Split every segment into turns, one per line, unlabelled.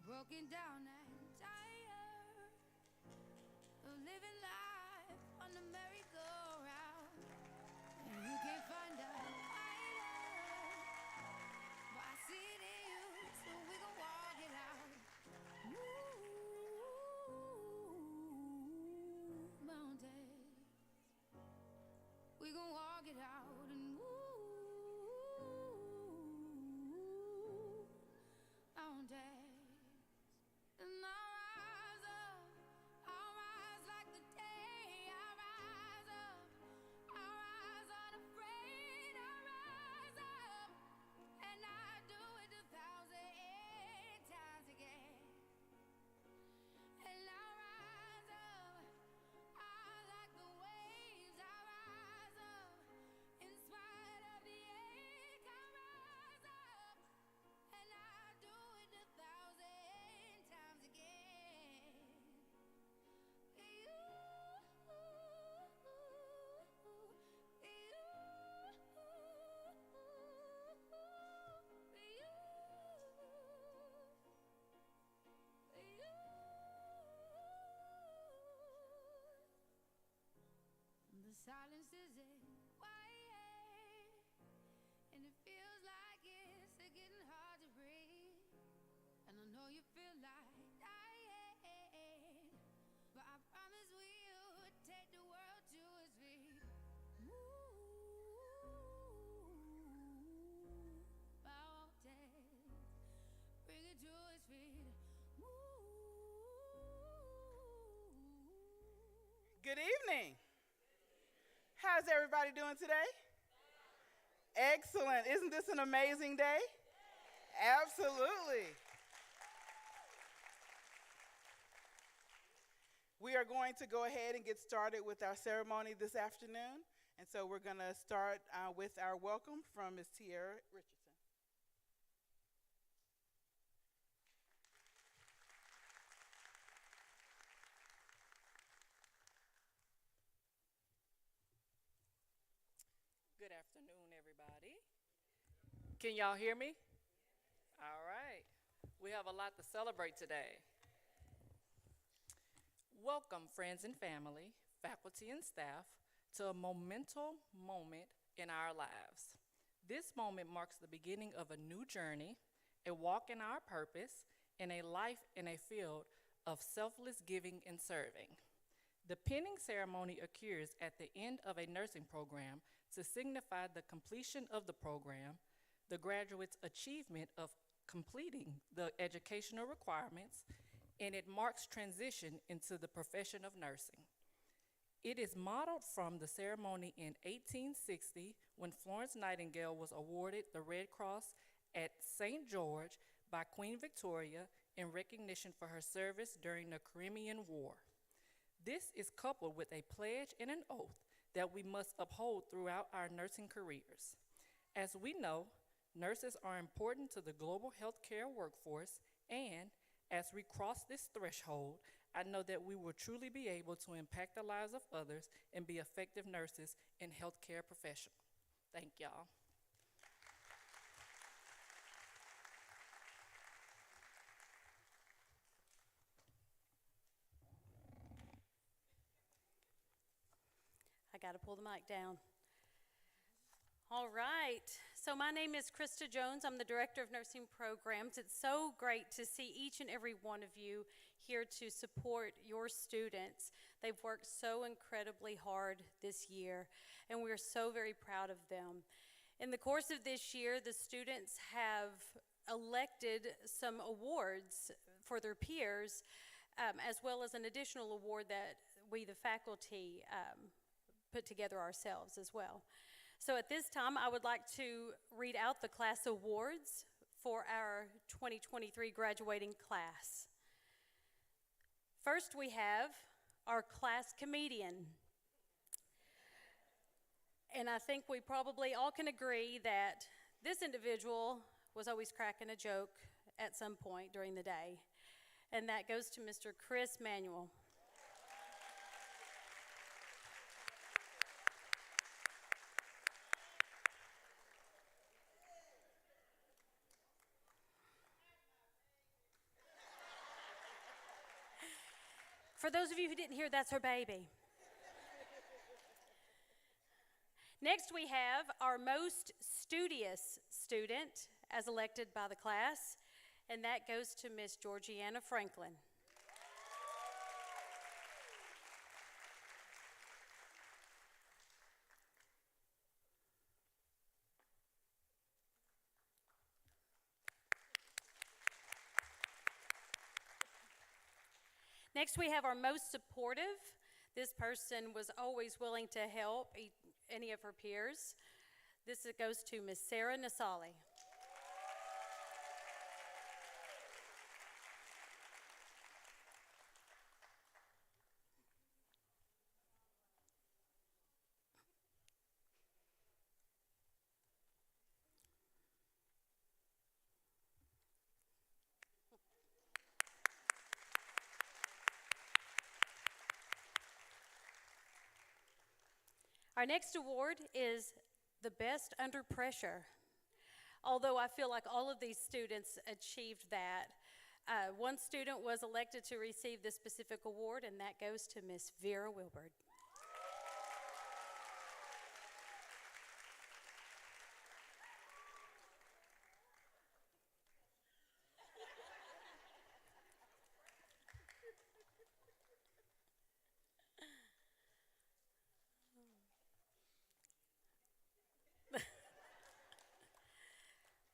broken down and tired of living life on the merry-go-round. And you can't find a fighter, but I see it in you, so we gon' walk it out. Mountains, we gon' walk it out and mountains. And I'll rise like the day. I'll rise unafraid. I'll rise up, and I do it 1,000 times again. And I'll rise up, I like the waves. I'll rise up, in spite of the ache. I'll rise up, and I do it 1,000 times again. The silence isn't quiet, and it feels like it's getting hard to breathe. And I know you feel like dying, but I promise we'll take the world to its feet. Mountains, bring it to its feet.
Good evening. How's everybody doing today? Excellent. Isn't this an amazing day? Absolutely. We are going to go ahead and get started with our ceremony this afternoon. And so we're going to start with our welcome from Ms. Tiara Richardson.
Good afternoon, everybody. Can y'all hear me? All right. We have a lot to celebrate today. Welcome, friends and family, faculty and staff, to a monumental moment in our lives. This moment marks the beginning of a new journey, a walk in our purpose, and a life in a field of selfless giving and serving. The pinning ceremony occurs at the end of a nursing program to signify the completion of the program, the graduate's achievement of completing the educational requirements, and it marks transition into the profession of nursing. It is modeled from the ceremony in 1860 when Florence Nightingale was awarded the Red Cross at St. George by Queen Victoria in recognition for her service during the Crimean War. This is coupled with a pledge and an oath that we must uphold throughout our nursing careers. As we know, nurses are important to the global healthcare workforce, and as we cross this threshold, I know that we will truly be able to impact the lives of others and be effective nurses and healthcare professionals. Thank y'all.
I got to pull the mic down. All right. So my name is Krista Jones. I'm the Director of Nursing Programs. It's so great to see each and every one of you here to support your students. They've worked so incredibly hard this year, and we're so very proud of them. In the course of this year, the students have elected some awards for their peers, as well as an additional award that we, the faculty, put together ourselves as well. So at this time, I would like to read out the class awards for our 2023 graduating class. First, we have our class comedian. And I think we probably all can agree that this individual was always cracking a joke at some point during the day. And that goes to Mr. Chris Manuel. For those of you who didn't hear, that's her baby. Next, we have our most studious student as elected by the class, and that goes to Miss Georgiana Franklin. Next, we have our most supportive. This person was always willing to help any of her peers. This goes to Miss Sarah Nasali. Our next award is the Best Under Pressure. Although I feel like all of these students achieved that, one student was elected to receive this specific award, and that goes to Miss Vera Wilbert.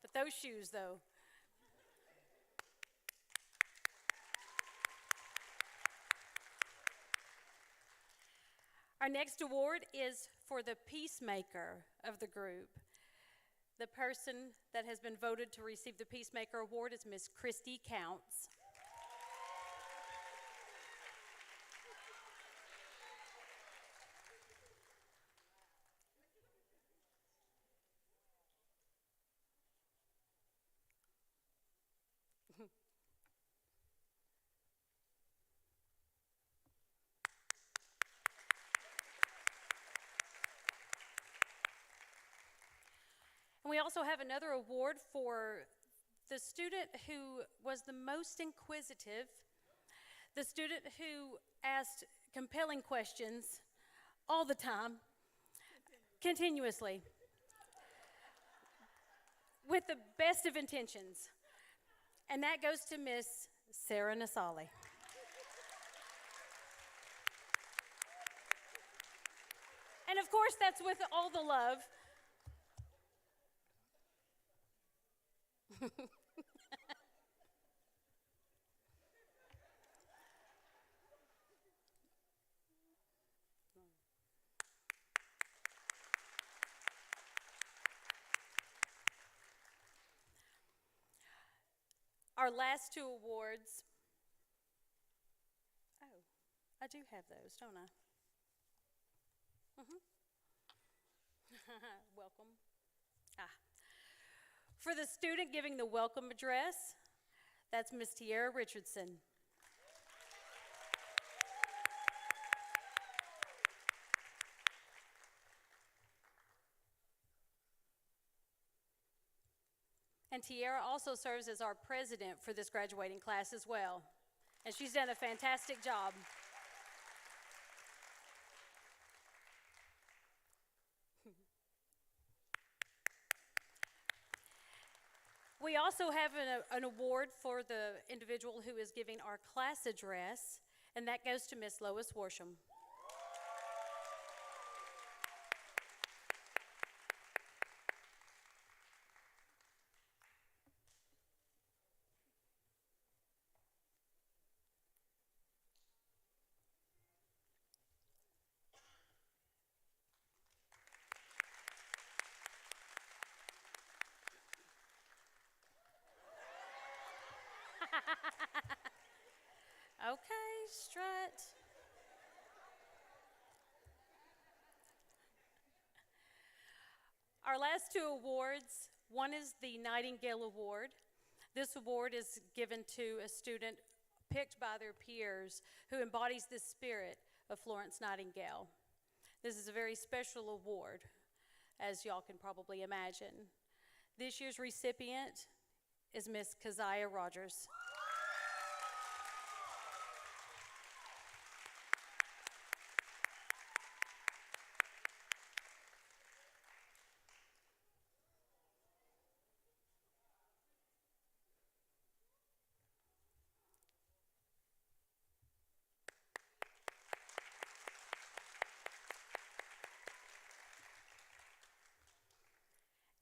But those shoes, though. Our next award is for the peacemaker of the group. The person that has been voted to receive the Peacemaker Award is Miss Christy Counts. And we also have another award for the student who was the most inquisitive, the student who asked compelling questions all the time, continuously, with the best of intentions. And that goes to Miss Sarah Nasali. And of course, that's with all the love. Our last two awards. Oh, I do have those, don't I? Welcome. For the student giving the welcome address, that's Miss Tiara Richardson. And Tiara also serves as our president for this graduating class as well. And she's done a fantastic job. We also have an award for the individual who is giving our class address, and that goes to Miss Lois Worsham. Okay, strut. Our last two awards, one is the Nightingale Award. This award is given to a student picked by their peers who embodies the spirit of Florence Nightingale. This is a very special award, as y'all can probably imagine. This year's recipient is Miss Keziah Rogers.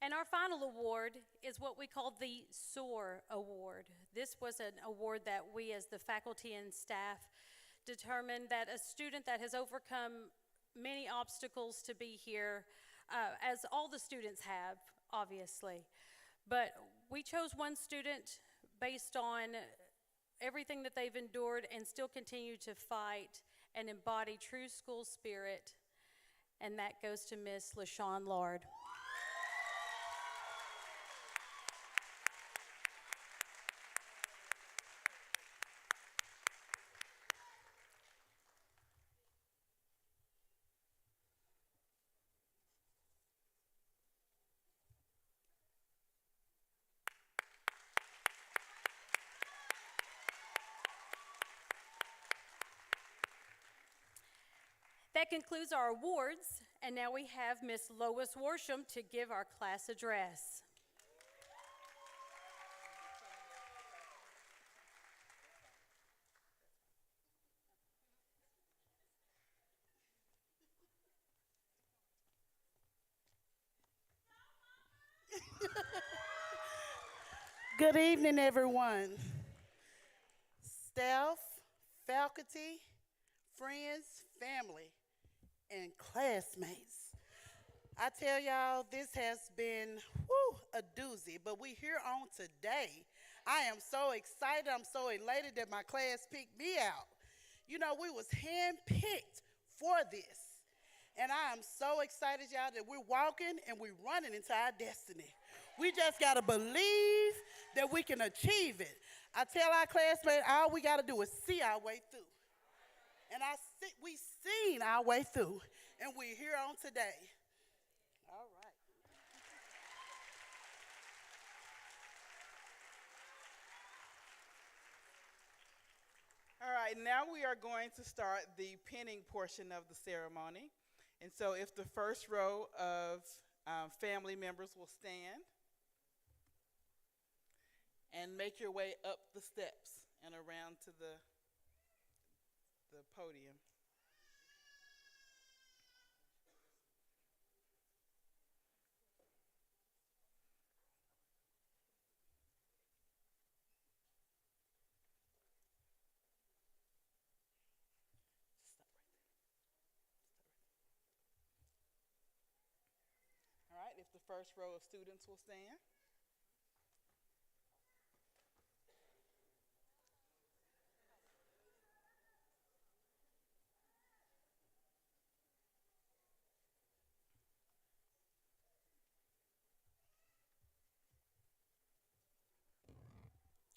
And our final award is what we call the SOAR Award. This was an award that we as the faculty and staff determined that a student that has overcome many obstacles to be here, as all the students have, obviously. But we chose one student based on everything that they've endured and still continue to fight and embody true school spirit, and that goes to Miss LaShawn Lard. That concludes our awards, and now we have Miss Lois Worsham to give our class address.
Good evening, everyone. Staff, faculty, friends, family, and classmates. I tell y'all, this has been a doozy, but we here on today. I am so excited, I'm so elated that my class picked me out. You know, we was handpicked for this. And I am so excited, y'all, that we're walking and we're running into our destiny. We just got to believe that we can achieve it. I tell our classmates, all we got to do is see our way through. And we seen our way through, and we're here on today. All right. All right, now we are going to start the pinning portion of the ceremony. And so if the first row of family members will stand and make your way up the steps and around to the podium. All right, if the first row of students will stand.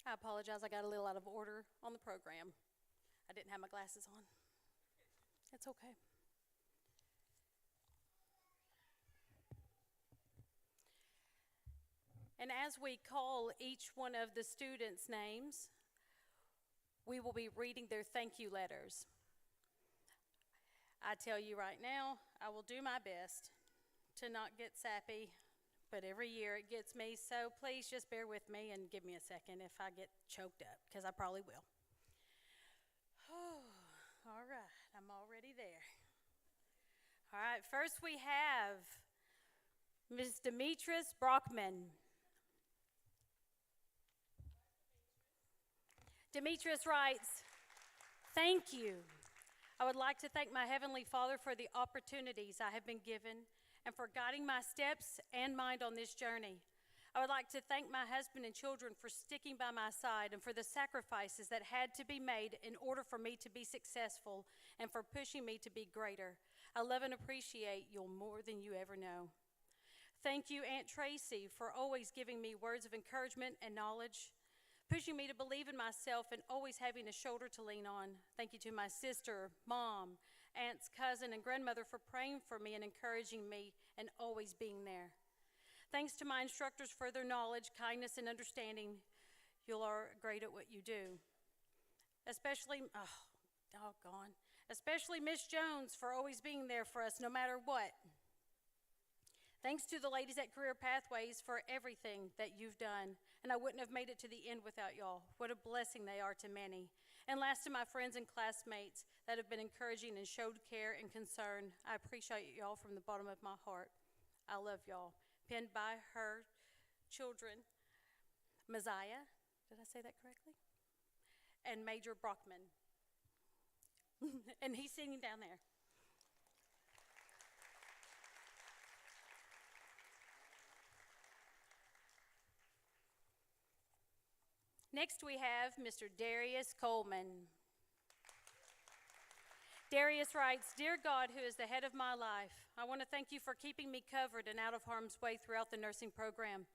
I apologize, I got a little out of order on the program. I didn't have my glasses on. It's okay. And as we call each one of the students' names, we will be reading their thank you letters. I tell you right now, I will do my best to not get sappy, but every year it gets me, so please just bear with me and give me a second if I get choked up, because I probably will. All right, I'm already there. All right, first we have Ms. Demetris Brockman. Demetris writes, "Thank you. I would like to thank my Heavenly Father for the opportunities I have been given and for guiding my steps and mind on this journey. I would like to thank my husband and children for sticking by my side and for the sacrifices that had to be made in order for me to be successful and for pushing me to be greater. I love and appreciate you more than you ever know. Thank you, Aunt Tracy, for always giving me words of encouragement and knowledge, pushing me to believe in myself and always having a shoulder to lean on. Thank you to my sister, mom, aunts, cousin, and grandmother for praying for me and encouraging me and always being there. Thanks to my instructors for their knowledge, kindness, and understanding. You are great at what you do. Especially Miss Jones for always being there for us no matter what. Thanks to the ladies at Career Pathways for everything that you've done, and I wouldn't have made it to the end without y'all. What a blessing they are to many. And last, to my friends and classmates that have been encouraging and showed care and concern, I appreciate y'all from the bottom of my heart. I love y'all. penned by her children, Messiah, did I say that correctly? And Major Brockman. And he's singing down there. Next we have Mr. Darius Coleman. Darius writes, "Dear God, who is the head of my life, I want to thank you for keeping me covered and out of harm's way throughout the nursing program.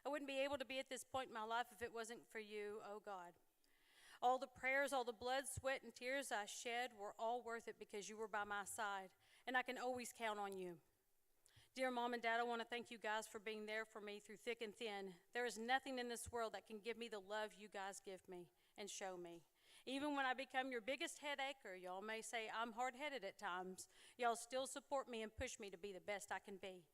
I wouldn't be able to be at this point in my life if it wasn't for you, oh God. All the prayers, all the blood, sweat, and tears I shed were all worth it because you were by my side, and I can always count on you. Dear Mom and Dad, I want to thank you guys for being there for me through thick and thin. There is nothing in this world that can give me the love you guys give me and show me. Even when I become your biggest headache, or y'all may say I'm hard-headed at times, y'all still support me and push me to be the best I can be.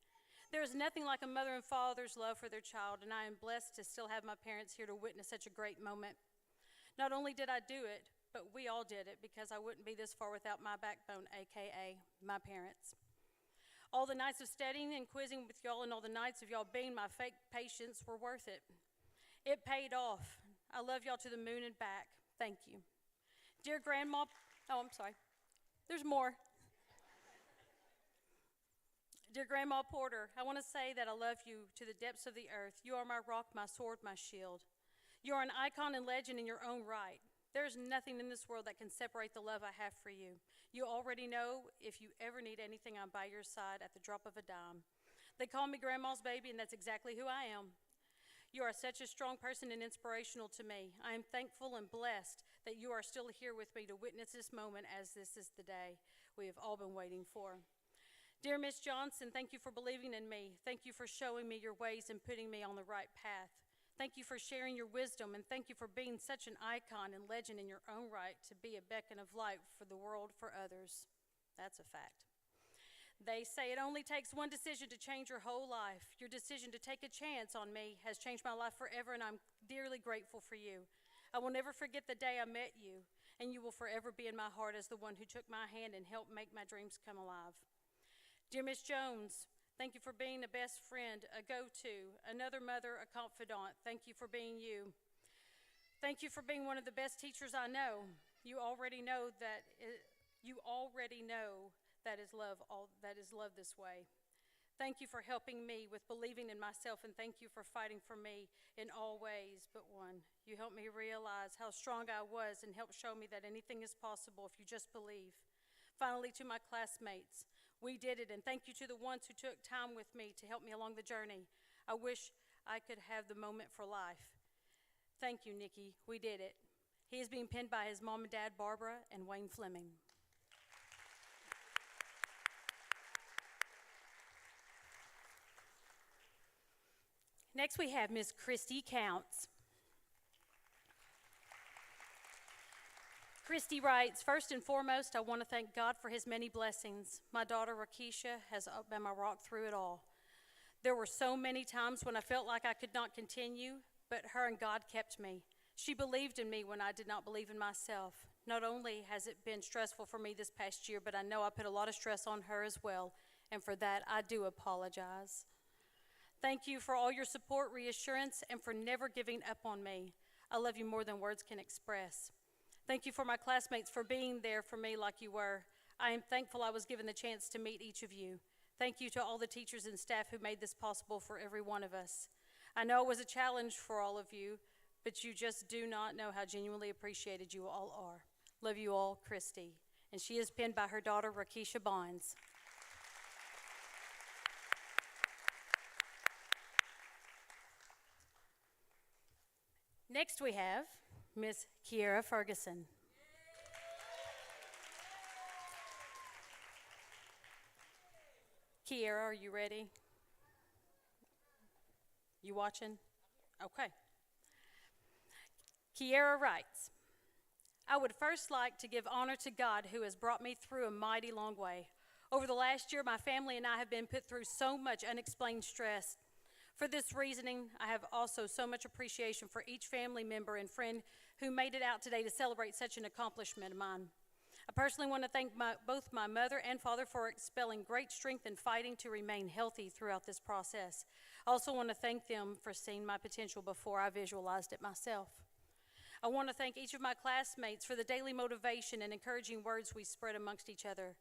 There is nothing like a mother and father's love for their child, and I am blessed to still have my parents here to witness such a great moment. Not only did I do it, but we all did it because I wouldn't be this far without my backbone, AKA my parents. All the nights of studying and quizzing with y'all and all the nights of y'all being my fake patients were worth it. It paid off. I love y'all to the moon and back. Thank you. Dear Grandma, oh, I'm sorry. There's more. Dear Grandma Porter, I want to say that I love you to the depths of the earth. You are my rock, my sword, my shield. You are an icon and legend in your own right. There is nothing in this world that can separate the love I have for you. You already know if you ever need anything, I'm by your side at the drop of a dime. They call me Grandma's baby, and that's exactly who I am. You are such a strong person and inspirational to me. I am thankful and blessed that you are still here with me to witness this moment, as this is the day we have all been waiting for. Dear Miss Johnson, thank you for believing in me. Thank you for showing me your ways and putting me on the right path. Thank you for sharing your wisdom, and thank you for being such an icon and legend in your own right to be a beacon of light for the world, for others. That's a fact. They say it only takes one decision to change your whole life. Your decision to take a chance on me has changed my life forever, and I'm dearly grateful for you. I will never forget the day I met you, and you will forever be in my heart as the one who took my hand and helped make my dreams come alive. Dear Miss Jones, thank you for being a best friend, a go-to, another mother, a confidant. Thank you for being you. Thank you for being one of the best teachers I know. You already know that is love this way. Thank you for helping me with believing in myself, and thank you for fighting for me in all ways but one. You helped me realize how strong I was and helped show me that anything is possible if you just believe. Finally, to my classmates, we did it, and thank you to the ones who took time with me to help me along the journey. I wish I could have the moment for life. Thank you, Nikki. We did it. He is being penned by his mom and dad, Barbara and Wayne Fleming. Next, we have Miss Christy Counts. Christy writes, "First and foremost, I want to thank God for his many blessings. My daughter, Rakisha, has been my rock through it all. There were so many times when I felt like I could not continue, but her and God kept me. She believed in me when I did not believe in myself. Not only has it been stressful for me this past year, but I know I put a lot of stress on her as well, and for that, I do apologize. Thank you for all your support, reassurance, and for never giving up on me. I love you more than words can express. Thank you for my classmates for being there for me like you were. I am thankful I was given the chance to meet each of you. Thank you to all the teachers and staff who made this possible for every one of us. I know it was a challenge for all of you, but you just do not know how genuinely appreciated you all are. Love you all, Christy." And she is penned by her daughter, Rakisha Bonds. Next we have Miss Kiera Ferguson. Kiera, are you ready? You watching? Okay. Kiera writes, "I would first like to give honor to God who has brought me through a mighty long way. Over the last year, my family and I have been put through so much unexplained stress. For this reasoning, I have also so much appreciation for each family member and friend who made it out today to celebrate such an accomplishment of mine. I personally want to thank both my mother and father for expelling great strength and fighting to remain healthy throughout this process. I also want to thank them for seeing my potential before I visualized it myself. I want to thank each of my classmates for the daily motivation and encouraging words we spread amongst each other.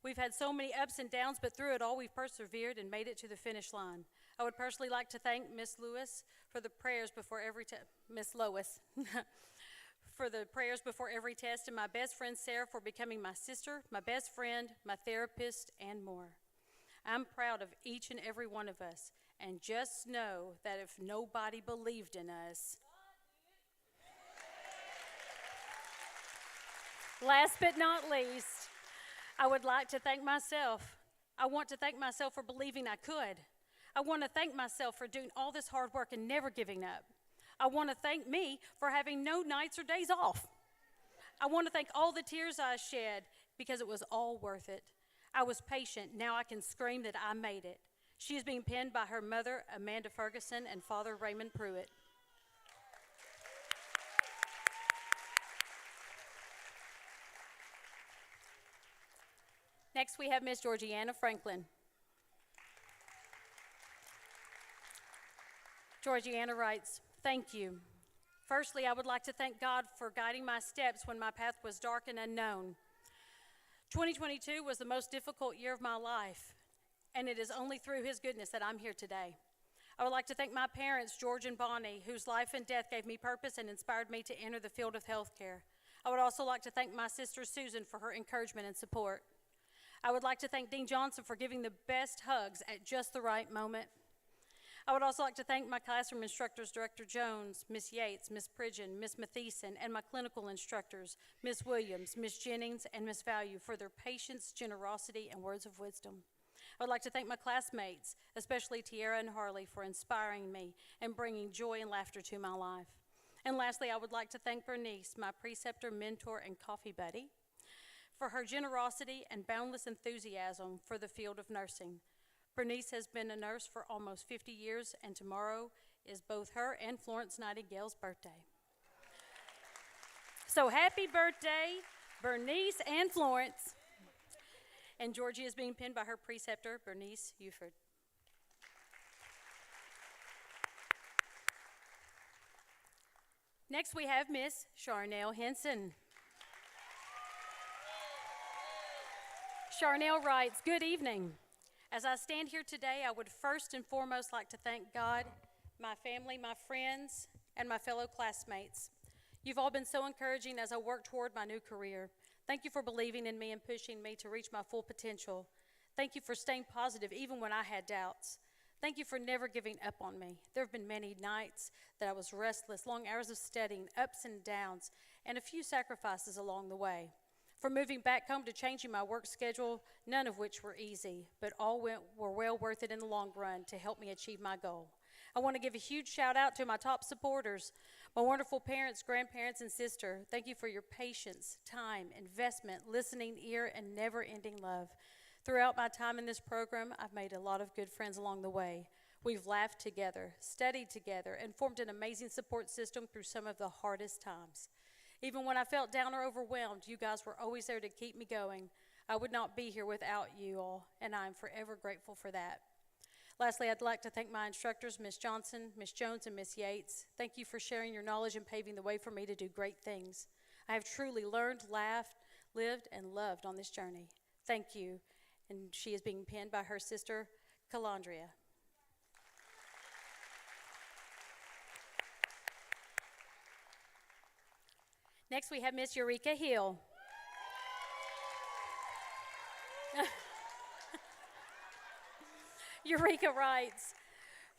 We've had so many ups and downs, but through it all, we've persevered and made it to the finish line. I would personally like to thank Miss Lewis for the prayers before every Miss Lois for the prayers before every test, and my best friend Sarah for becoming my sister, my best friend, my therapist, and more. I'm proud of each and every one of us, and just know that if nobody believed in us, last but not least, I would like to thank myself. I want to thank myself for believing I could. I want to thank myself for doing all this hard work and never giving up. I want to thank me for having no nights or days off. I want to thank all the tears I shed because it was all worth it. I was patient. Now I can scream that I made it. She is being penned by her mother, Amanda Ferguson, and father, Raymond Pruitt. Next, we have Miss Georgiana Franklin. Georgiana writes, "Thank you. Firstly, I would like to thank God for guiding my steps when my path was dark and unknown. 2022 was the most difficult year of my life, and it is only through His goodness that I'm here today. I would like to thank my parents, George and Bonnie, whose life and death gave me purpose and inspired me to enter the field of healthcare. I would also like to thank my sister, Susan, for her encouragement and support. I would like to thank Dean Johnson for giving the best hugs at just the right moment. I would also like to thank my classroom instructors, Director Jones, Miss Yates, Miss Pridgeon, Miss Mathieson, and my clinical instructors, Miss Williams, Miss Jennings, and Miss Value for their patience, generosity, and words of wisdom. I would like to thank my classmates, especially Tiara and Harley, for inspiring me and bringing joy and laughter to my life. And lastly, I would like to thank Bernice, my preceptor, mentor, and coffee buddy, for her generosity and boundless enthusiasm for the field of nursing. Bernice has been a nurse for almost 50 years, and tomorrow is both her and Florence Nightingale's birthday. So happy birthday, Bernice and Florence. And Georgie is being pinned by her preceptor, Bernice Uford. Next, we have Miss Charnel Henson. Charnel writes, "Good evening. As I stand here today, I would first and foremost like to thank God, my family, my friends, and my fellow classmates. You've all been so encouraging as I work toward my new career. Thank you for believing in me and pushing me to reach my full potential. Thank you for staying positive even when I had doubts. Thank you for never giving up on me. There have been many nights that I was restless, long hours of studying, ups and downs, and a few sacrifices along the way. From moving back home to changing my work schedule, none of which were easy, but all were well worth it in the long run to help me achieve my goal. I want to give a huge shout out to my top supporters, my wonderful parents, grandparents, and sister. Thank you for your patience, time, investment, listening ear, and never-ending love. Throughout my time in this program, I've made a lot of good friends along the way. We've laughed together, studied together, and formed an amazing support system through some of the hardest times. Even when I felt down or overwhelmed, you guys were always there to keep me going. I would not be here without you all, and I am forever grateful for that. Lastly, I'd like to thank my instructors, Miss Johnson, Miss Jones, and Miss Yates. Thank you for sharing your knowledge and paving the way for me to do great things. I have truly learned, laughed, lived, and loved on this journey. Thank you." And she is being pinned by her sister, Calandria. Next, we have Miss Eureka Hill. Eureka writes,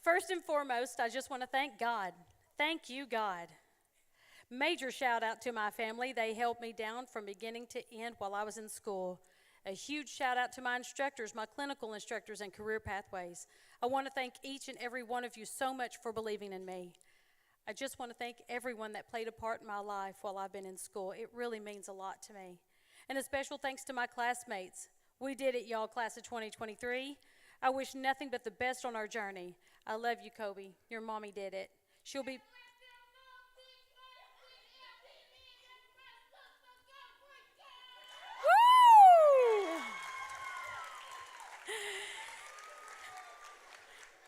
"First and foremost, I just want to thank God. Thank you, God. Major shout out to my family. They held me down from beginning to end while I was in school. A huge shout out to my instructors, my clinical instructors, and career pathways. I want to thank each and every one of you so much for believing in me. I just want to thank everyone that played a part in my life while I've been in school. It really means a lot to me. And a special thanks to my classmates. We did it, y'all, class of 2023. I wish nothing but the best on our journey. I love you, Kobe. Your mommy did it. She'll be...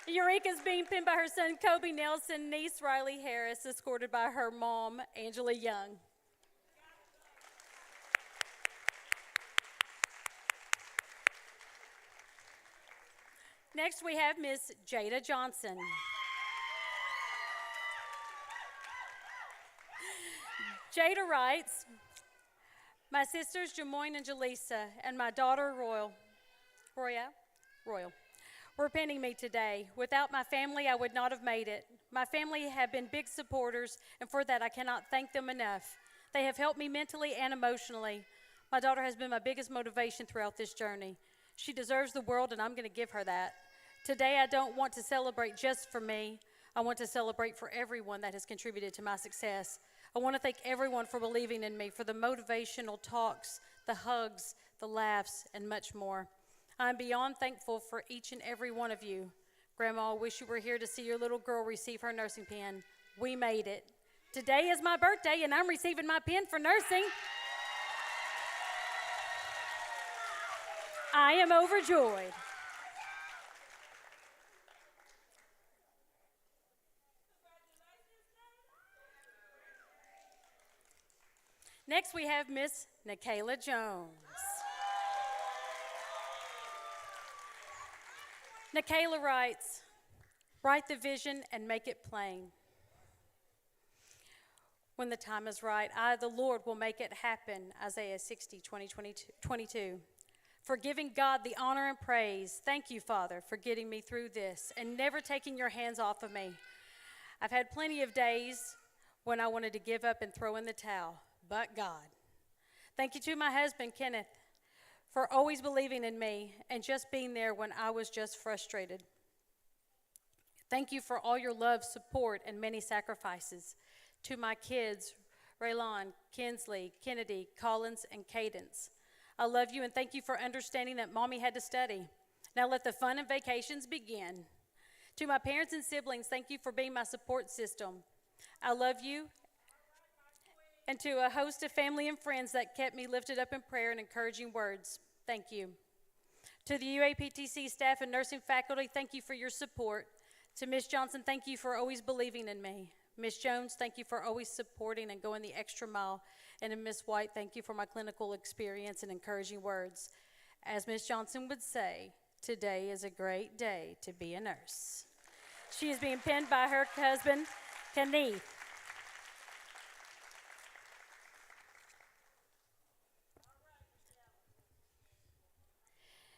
Eureka's being pinned by her son, Kobe Nelson, niece, Riley Harris, escorted by her mom, Angela Young. Next, we have Miss Jada Johnson. Jada writes, my sisters, Jamoyne and Jaleesa, and my daughter, Royal, were pinning me today. Without my family, I would not have made it. My family have been big supporters, and for that, I cannot thank them enough. They have helped me mentally and emotionally. My daughter has been my biggest motivation throughout this journey. She deserves the world, and I'm going to give her that. Today, I don't want to celebrate just for me. I want to celebrate for everyone that has contributed to my success. I want to thank everyone for believing in me, for the motivational talks, the hugs, the laughs, and much more. I'm beyond thankful for each and every one of you. Grandma, I wish you were here to see your little girl receive her nursing pin. We made it. Today is my birthday, and I'm receiving my pin for nursing. I am overjoyed. Next, we have Miss Nikayla Jones. Nikayla writes, write the vision and make it plain. When the time is right, I, the Lord, will make it happen. Isaiah 60, 22. For giving God the honor and praise. Thank you, Father, for getting me through this and never taking your hands off of me. I've had plenty of days when I wanted to give up and throw in the towel, but God. Thank you to my husband, Kenneth, for always believing in me and just being there when I was just frustrated. Thank you for all your love, support, and many sacrifices. To my kids, Raylon, Kinsley, Kennedy, Collins, and Cadence. I love you and thank you for understanding that Mommy had to study. Now let the fun and vacations begin. To my parents and siblings, thank you for being my support system. I love you. And to a host of family and friends that kept me lifted up in prayer and encouraging words, thank you. To the UAPTC staff and nursing faculty, thank you for your support. To Ms. Johnson, thank you for always believing in me. Ms. Jones, thank you for always supporting and going the extra mile. And to Ms. White, thank you for my clinical experience and encouraging words. As Ms. Johnson would say, today is a great day to be a nurse. She is being pinned by her husband, Kenneth.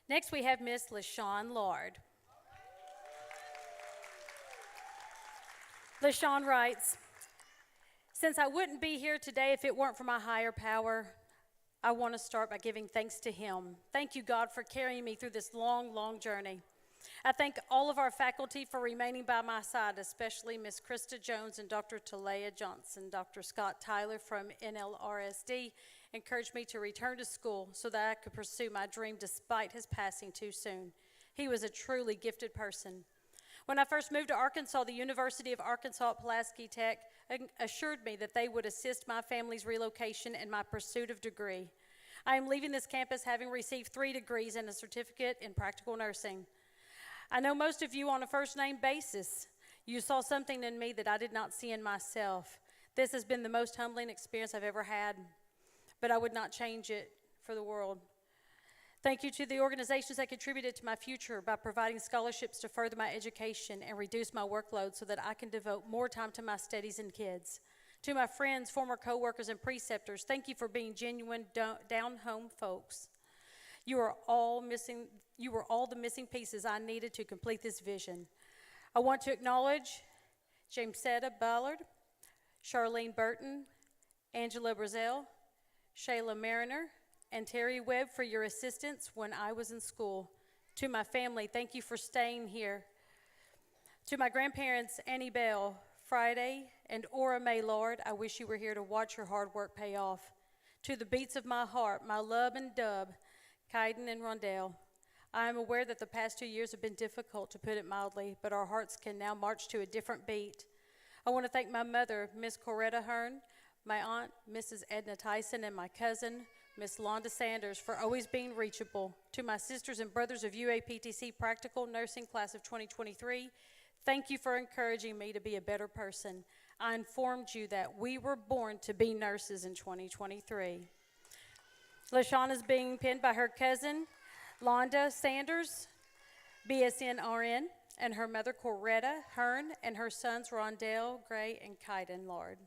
Next, we have Miss LaShawn Lard. LaShawn writes, since I wouldn't be here today if it weren't for my higher power, I want to start by giving thanks to him. Thank you, God, for carrying me through this long, long journey. I thank all of our faculty for remaining by my side, especially Miss Krista Jones and Dr. Talea Johnson. Dr. Scott Tyler from NLRSD encouraged me to return to school so that I could pursue my dream despite his passing too soon. He was a truly gifted person. When I first moved to Arkansas, the University of Arkansas at Pulaski Tech assured me that they would assist my family's relocation and my pursuit of degree. I am leaving this campus having received 3 degrees and a certificate in practical nursing. I know most of you on a first-name basis. You saw something in me that I did not see in myself. This has been the most humbling experience I've ever had, but I would not change it for the world. Thank you to the organizations that contributed to my future by providing scholarships to further my education and reduce my workload so that I can devote more time to my studies and kids. To my friends, former coworkers, and preceptors, thank you for being genuine, down-home folks. You were all the missing pieces I needed to complete this vision. I want to acknowledge Jamesetta Ballard, Charlene Burton, Angela Brazell, Shayla Mariner, and Terry Webb for your assistance when I was in school. To my family, thank you for staying here. To my grandparents, Annie Bell, Friday, and Ora May Lord, I wish you were here to watch your hard work pay off. To the beats of my heart, my love and dub, Kaiden and Rondell, I am aware that the past 2 years have been difficult, to put it mildly, but our hearts can now march to a different beat. I want to thank my mother, Miss Coretta Hearn, my aunt, Mrs. Edna Tyson, and my cousin, Miss Londa Sanders, for always being reachable. To my sisters and brothers of UAPTC Practical Nursing Class of 2023, thank you for encouraging me to be a better person. I informed you that we were born to be nurses in 2023. LaShawna's being pinned by her cousin, Londa Sanders, BSN RN, and her mother, Coretta Hearn, and her sons, Rondell, Gray, and Kaiden Lard.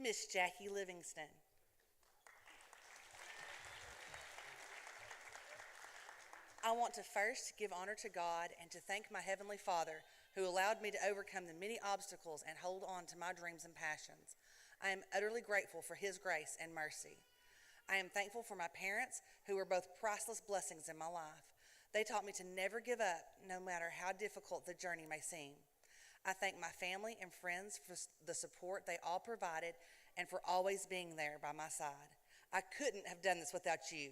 Miss Jackie Livingston. I want to first give honor to God and to thank my Heavenly Father who allowed me to overcome the many obstacles and hold on to my dreams and passions. I am utterly grateful for His grace and mercy. I am thankful for my parents who were both priceless blessings in my life. They taught me to never give up no matter how difficult the journey may seem. I thank my family and friends for the support they all provided and for always being there by my side. I couldn't have done this without you.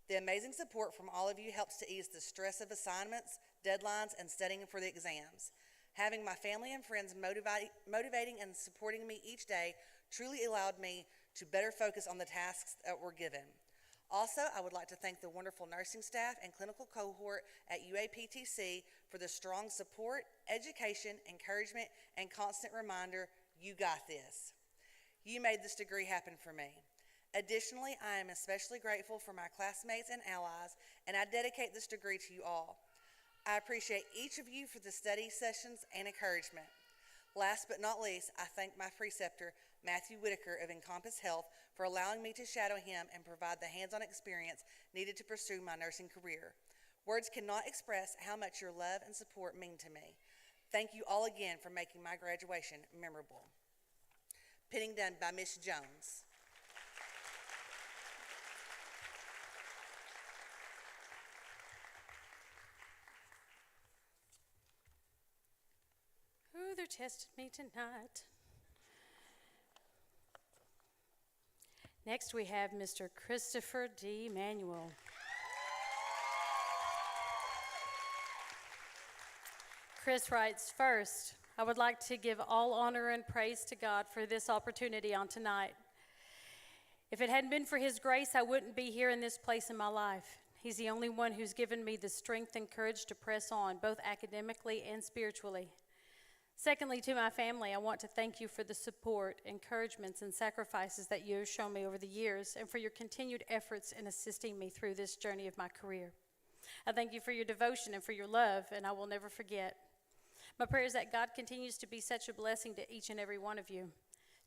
The amazing support from all of you helps to ease the stress of assignments, deadlines, and studying for the exams. Having my family and friends motivating and supporting me each day truly allowed me to better focus on the tasks that were given. Also, I would like to thank the wonderful nursing staff and clinical cohort at UAPTC for the strong support, education, encouragement, and constant reminder, you got this. You made this degree happen for me. Additionally, I am especially grateful for my classmates and allies, and I dedicate this degree to you all. I appreciate each of you for the study sessions and encouragement. Last but not least, I thank my preceptor, Matthew Whitaker of Encompass Health, for allowing me to shadow him and provide the hands-on experience needed to pursue my nursing career. Words cannot express how much your love and support mean to me. Thank you all again for making my graduation memorable. Pinning done by Miss Jones.
Ooh, they're testing me tonight. Next, we have Mr. Christopher D. Manuel. Chris writes, first, I would like to give all honor and praise to God for this opportunity on tonight. If it hadn't been for His grace, I wouldn't be here in this place in my life. He's the only one who's given me the strength and courage to press on, both academically and spiritually. Secondly, to my family, I want to thank you for the support, encouragements, and sacrifices that you have shown me over the years and for your continued efforts in assisting me through this journey of my career. I thank you for your devotion and for your love, and I will never forget. My prayer is that God continues to be such a blessing to each and every one of you.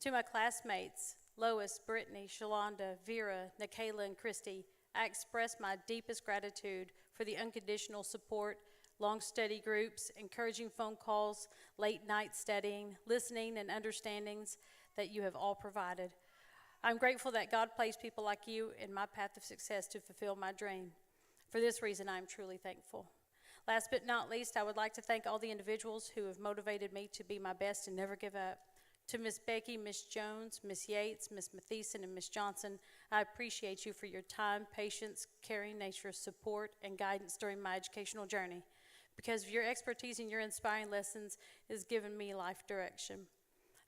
To my classmates, Lois, Brittany, Shalonda, Vera, Nikayla, and Christy, I express my deepest gratitude for the unconditional support, long study groups, encouraging phone calls, late night studying, listening, and understandings that you have all provided. I'm grateful that God placed people like you in my path of success to fulfill my dream. For this reason, I am truly thankful. Last but not least, I would like to thank all the individuals who have motivated me to be my best and never give up. To Miss Becky, Miss Jones, Miss Yates, Miss Mathieson, and Miss Johnson, I appreciate you for your time, patience, caring nature, support, and guidance during my educational journey. Because of your expertise and your inspiring lessons has given me life direction.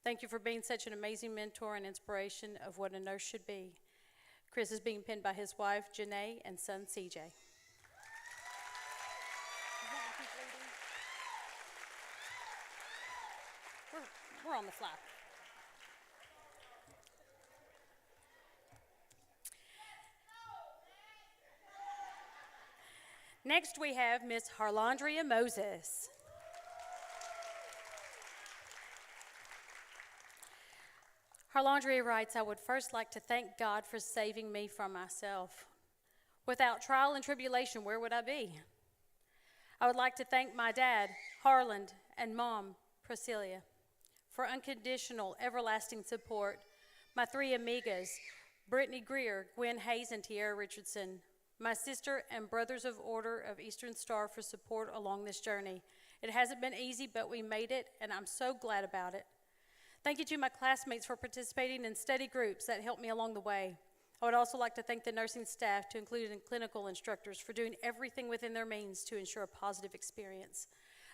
Thank you for being such an amazing mentor and inspiration of what a nurse should be. Chris is being pinned by his wife, Janae, and son, CJ. We're on the fly. Next, we have Miss Harlandria Moses. Harlandria writes, I would first like to thank God for saving me from myself. Without trial and tribulation, where would I be? I would like to thank my dad, Harland, and mom, Priscilla, for unconditional, everlasting support. My three amigas, Brittany Greer, Gwen Hayes, and Tiara Richardson. My sister and Brothers of Order of Eastern Star for support along this journey. It hasn't been easy, but we made it, and I'm so glad about it. Thank you to my classmates for participating in study groups that helped me along the way. I would also like to thank the nursing staff, to include clinical instructors, for doing everything within their means to ensure a positive experience.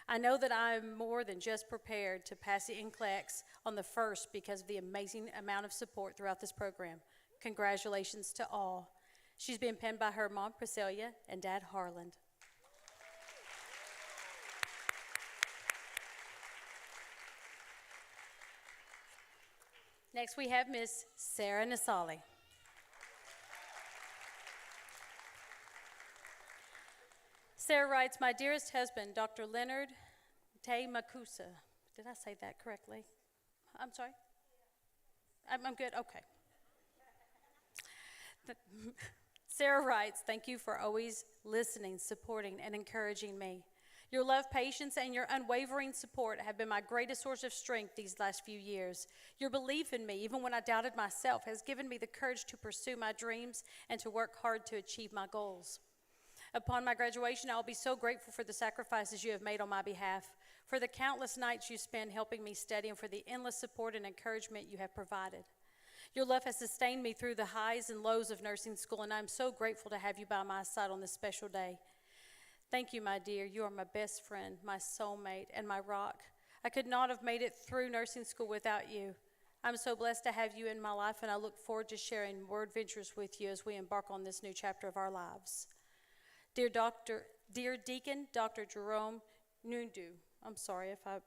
I know that I'm more than just prepared to pass the NCLEX on the first because of the amazing amount of support throughout this program. Congratulations to all. She's being penned by her mom, Priscilla, and dad, Harland. Next, we have Miss Sarah Nasali. Sarah writes, "My dearest husband, Dr. Leonard Tay Makusa." Did I say that correctly? I'm sorry? I'm good? Okay. Sarah writes, "Thank you for always listening, supporting, and encouraging me. Your love, patience, and your unwavering support have been my greatest source of strength these last few years. Your belief in me, even when I doubted myself, has given me the courage to pursue my dreams and to work hard to achieve my goals. Upon my graduation, I will be so grateful for the sacrifices you have made on my behalf, for the countless nights you spend helping me study, and for the endless support and encouragement you have provided. Your love has sustained me through the highs and lows of nursing school, and I'm so grateful to have you by my side on this special day. Thank you, my dear. You are my best friend, my soulmate, and my rock. I could not have made it through nursing school without you. I'm so blessed to have you in my life, and I look forward to sharing more adventures with you as we embark on this new chapter of our lives. Dear Deacon, Dr. Jerome Nundu," I'm sorry if I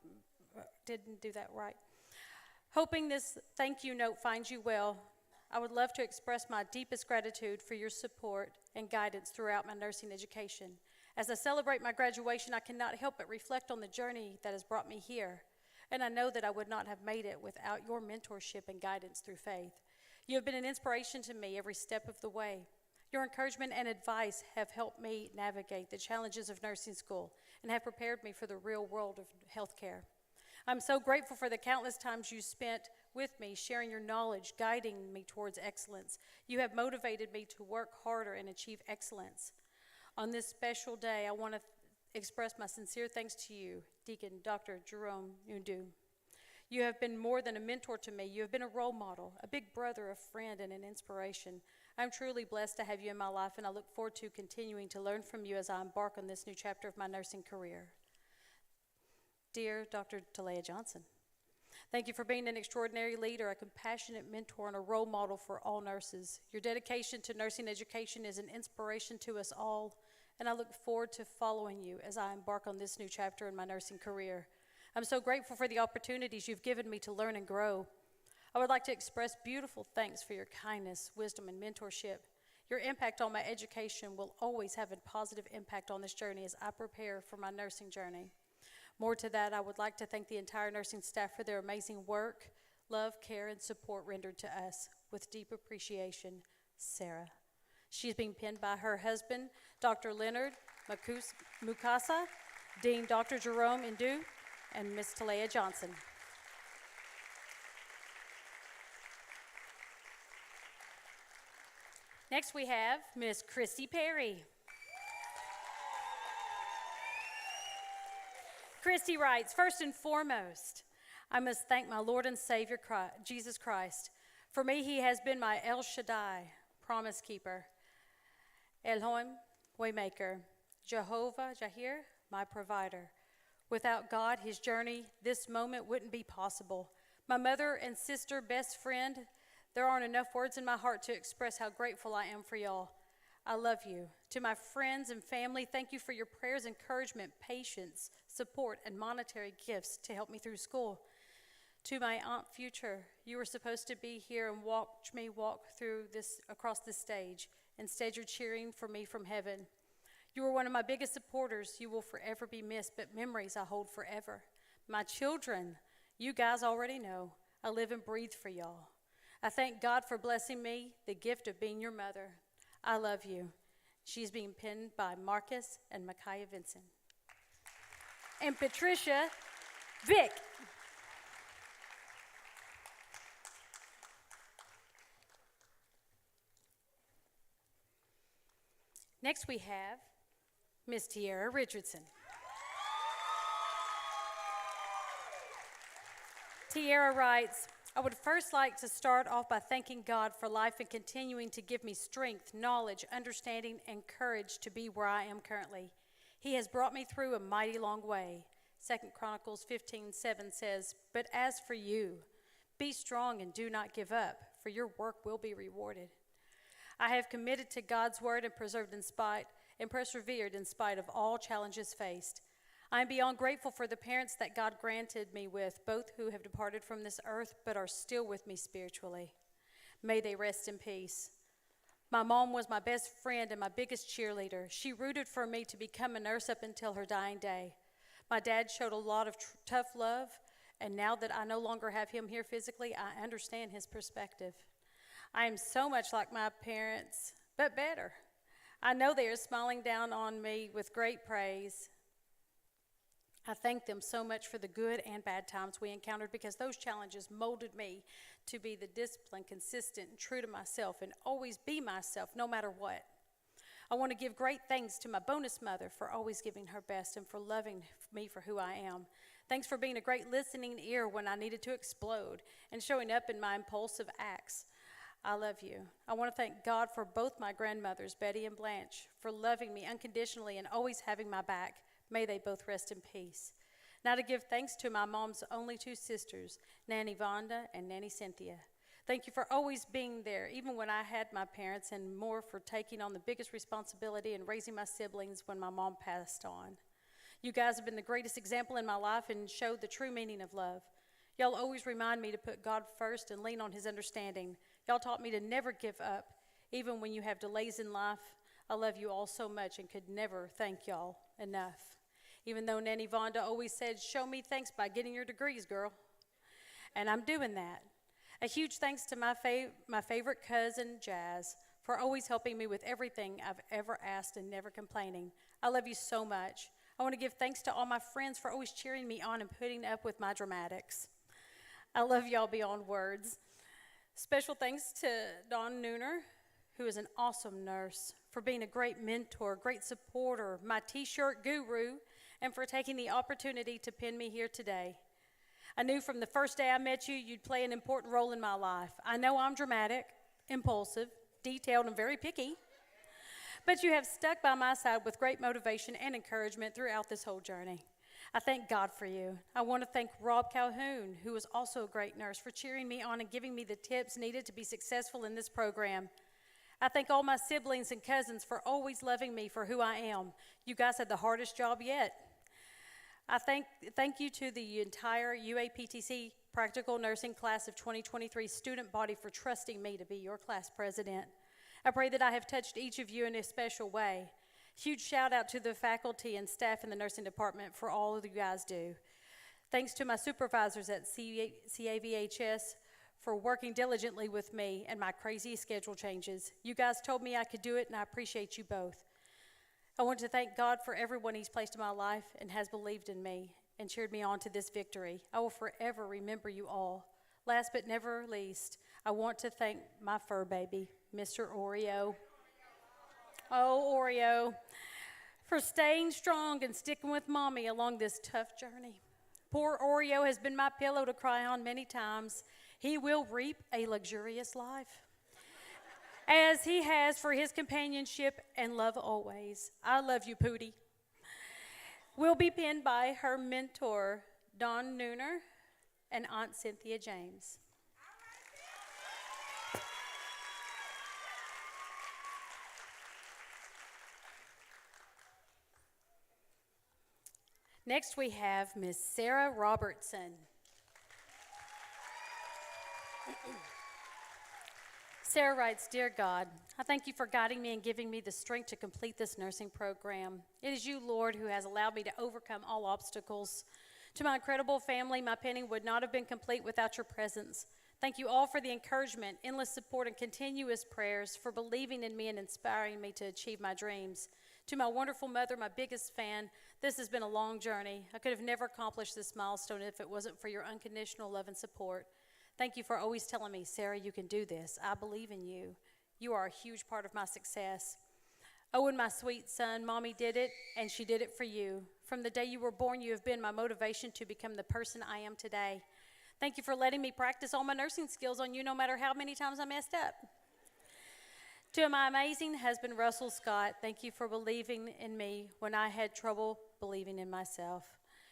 didn't do that right. "Hoping this thank you note finds you well, I would love to express my deepest gratitude for your support and guidance throughout my nursing education. As I celebrate my graduation, I cannot help but reflect on the journey that has brought me here, and I know that I would not have made it without your mentorship and guidance through faith. You have been an inspiration to me every step of the way. Your encouragement and advice have helped me navigate the challenges of nursing school and have prepared me for the real world of healthcare. I'm so grateful for the countless times you spent with me, sharing your knowledge, guiding me towards excellence. You have motivated me to work harder and achieve excellence. On this special day, I want to express my sincere thanks to you, Deacon Dr. Jerome Nundu. You have been more than a mentor to me. You have been a role model, a big brother, a friend, and an inspiration. I'm truly blessed to have you in my life, and I look forward to continuing to learn from you as I embark on this new chapter of my nursing career. Dear Dr. Talea Johnson, thank you for being an extraordinary leader, a compassionate mentor, and a role model for all nurses. Your dedication to nursing education is an inspiration to us all, and I look forward to following you as I embark on this new chapter in my nursing career. I'm so grateful for the opportunities you've given me to learn and grow. I would like to express beautiful thanks for your kindness, wisdom, and mentorship. Your impact on my education will always have a positive impact on this journey as I prepare for my nursing journey. More to that, I would like to thank the entire nursing staff for their amazing work, love, care, and support rendered to us. With deep appreciation, Sarah. She's being penned by her husband, Dr. Leonard Mukasa, Dean Dr. Jerome Ndu, and Ms. Talea Johnson. Next we have Ms. Christy Perry. Christy writes, "First and foremost, I must thank my Lord and Savior Jesus Christ. For me, he has been my El Shaddai, promise keeper, Elohim, waymaker, Jehovah Jahir, my provider. Without God, his journey, this moment wouldn't be possible. My mother and sister, best friend, there aren't enough words in my heart to express how grateful I am for y'all. I love you. To my friends and family, thank you for your prayers, encouragement, patience, support, and monetary gifts to help me through school. To my Aunt Future, you were supposed to be here and watch me walk through this across this stage. Instead, you're cheering for me from heaven. You were one of my biggest supporters. You will forever be missed, but memories I hold forever. My children, you guys already know, I live and breathe for y'all. I thank God for blessing me, the gift of being your mother. I love you." She's being penned by Marcus and Micaiah Vincent. And Patricia Vick. Next we have Miss Tiara Richardson. Tiara writes, I would first like to start off by thanking God for life and continuing to give me strength, knowledge, understanding, and courage to be where I am currently. He has brought me through a mighty long way. 2 Chronicles 15:7 says, But as for you, be strong and do not give up, for your work will be rewarded. I have committed to God's word and persevered in spite of all challenges faced. I am beyond grateful for the parents that God granted me with, both who have departed from this earth but are still with me spiritually. May they rest in peace. My mom was my best friend and my biggest cheerleader. She rooted for me to become a nurse up until her dying day. My dad showed a lot of tough love, and now that I no longer have him here physically, I understand his perspective. I am so much like my parents, but better. I know they are smiling down on me with great praise. I thank them so much for the good and bad times we encountered because those challenges molded me to be the disciplined, consistent, and true to myself and always be myself no matter what. I want to give great thanks to my bonus mother for always giving her best and for loving me for who I am. Thanks for being a great listening ear when I needed to explode and showing up in my impulsive acts. I love you. I want to thank God for both my grandmothers, Betty and Blanche, for loving me unconditionally and always having my back. May they both rest in peace. Now to give thanks to my mom's only two sisters, Nanny Vonda and Nanny Cynthia. Thank you for always being there, even when I had my parents, and more for taking on the biggest responsibility and raising my siblings when my mom passed on. You guys have been the greatest example in my life and showed the true meaning of love. Y'all always remind me to put God first and lean on his understanding. Y'all taught me to never give up, even when you have delays in life. I love you all so much and could never thank y'all enough. Even though Nanny Vonda always said, show me thanks by getting your degrees, girl. And I'm doing that. A huge thanks to my favorite cousin, Jazz, for always helping me with everything I've ever asked and never complaining. I love you so much. I want to give thanks to all my friends for always cheering me on and putting up with my dramatics. I love y'all beyond words. Special thanks to Dawn Nooner, who is an awesome nurse, for being a great mentor, great supporter, my t-shirt guru, and for taking the opportunity to pin me here today. I knew from the first day I met you, you'd play an important role in my life. I know I'm dramatic, impulsive, detailed, and very picky, but you have stuck by my side with great motivation and encouragement throughout this whole journey. I thank God for you. I want to thank Rob Calhoun, who is also a great nurse, for cheering me on and giving me the tips needed to be successful in this program. I thank all my siblings and cousins for always loving me for who I am. You guys had the hardest job yet. I thank you to the entire UAPTC Practical Nursing Class of 2023 student body for trusting me to be your class president. I pray that I have touched each of you in a special way. Huge shout out to the faculty and staff in the nursing department for all that you guys do. Thanks to my supervisors at CAVHS for working diligently with me and my crazy schedule changes. You guys told me I could do it, and I appreciate you both. I want to thank God for everyone he's placed in my life and has believed in me and cheered me on to this victory. I will forever remember you all. Last but never least, I want to thank my fur baby, Mr. Oreo. Oh, Oreo, for staying strong and sticking with Mommy along this tough journey. Poor Oreo has been my pillow to cry on many times. He will reap a luxurious life, as he has for his companionship and love always. I love you, Pootie. Will be pinned by her mentor, Dawn Nooner, and Aunt Cynthia James. Next, we have Miss Sarah Robertson. Sarah writes, Dear God, I thank you for guiding me and giving me the strength to complete this nursing program. It is you, Lord, who has allowed me to overcome all obstacles. To my incredible family, my penning would not have been complete without your presence. Thank you all for the encouragement, endless support, and continuous prayers, for believing in me and inspiring me to achieve my dreams. To my wonderful mother, my biggest fan, this has been a long journey. I could have never accomplished this milestone if it wasn't for your unconditional love and support. Thank you for always telling me, Sarah, you can do this. I believe in you. You are a huge part of my success. Owen, my sweet son, Mommy did it, and she did it for you. From the day you were born, you have been my motivation to become the person I am today. Thank you for letting me practice all my nursing skills on you no matter how many times I messed up. To my amazing husband, Russell Scott, thank you for believing in me when I had trouble believing in myself,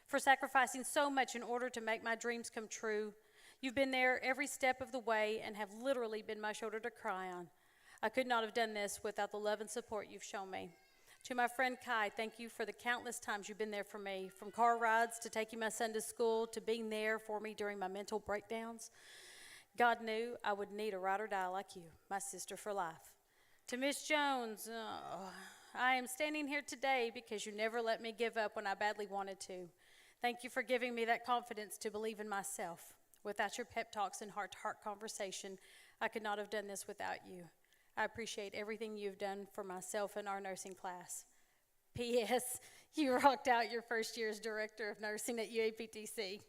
for sacrificing so much in order to make my dreams come true. You've been there every step of the way and have literally been my shoulder to cry on. I could not have done this without the love and support you've shown me. To my friend Kai, thank you for the countless times you've been there for me, from car rides to taking my son to school to being there for me during my mental breakdowns. God knew I would need a ride or die like you, my sister for life. To Miss Jones, I am standing here today because you never let me give up when I badly wanted to. Thank you for giving me that confidence to believe in myself. Without your pep talks and heart-to-heart conversation, I could not have done this without you. I appreciate everything you've done for myself and our nursing class. P.S. You rocked out your first year as Director of Nursing at UAPTC.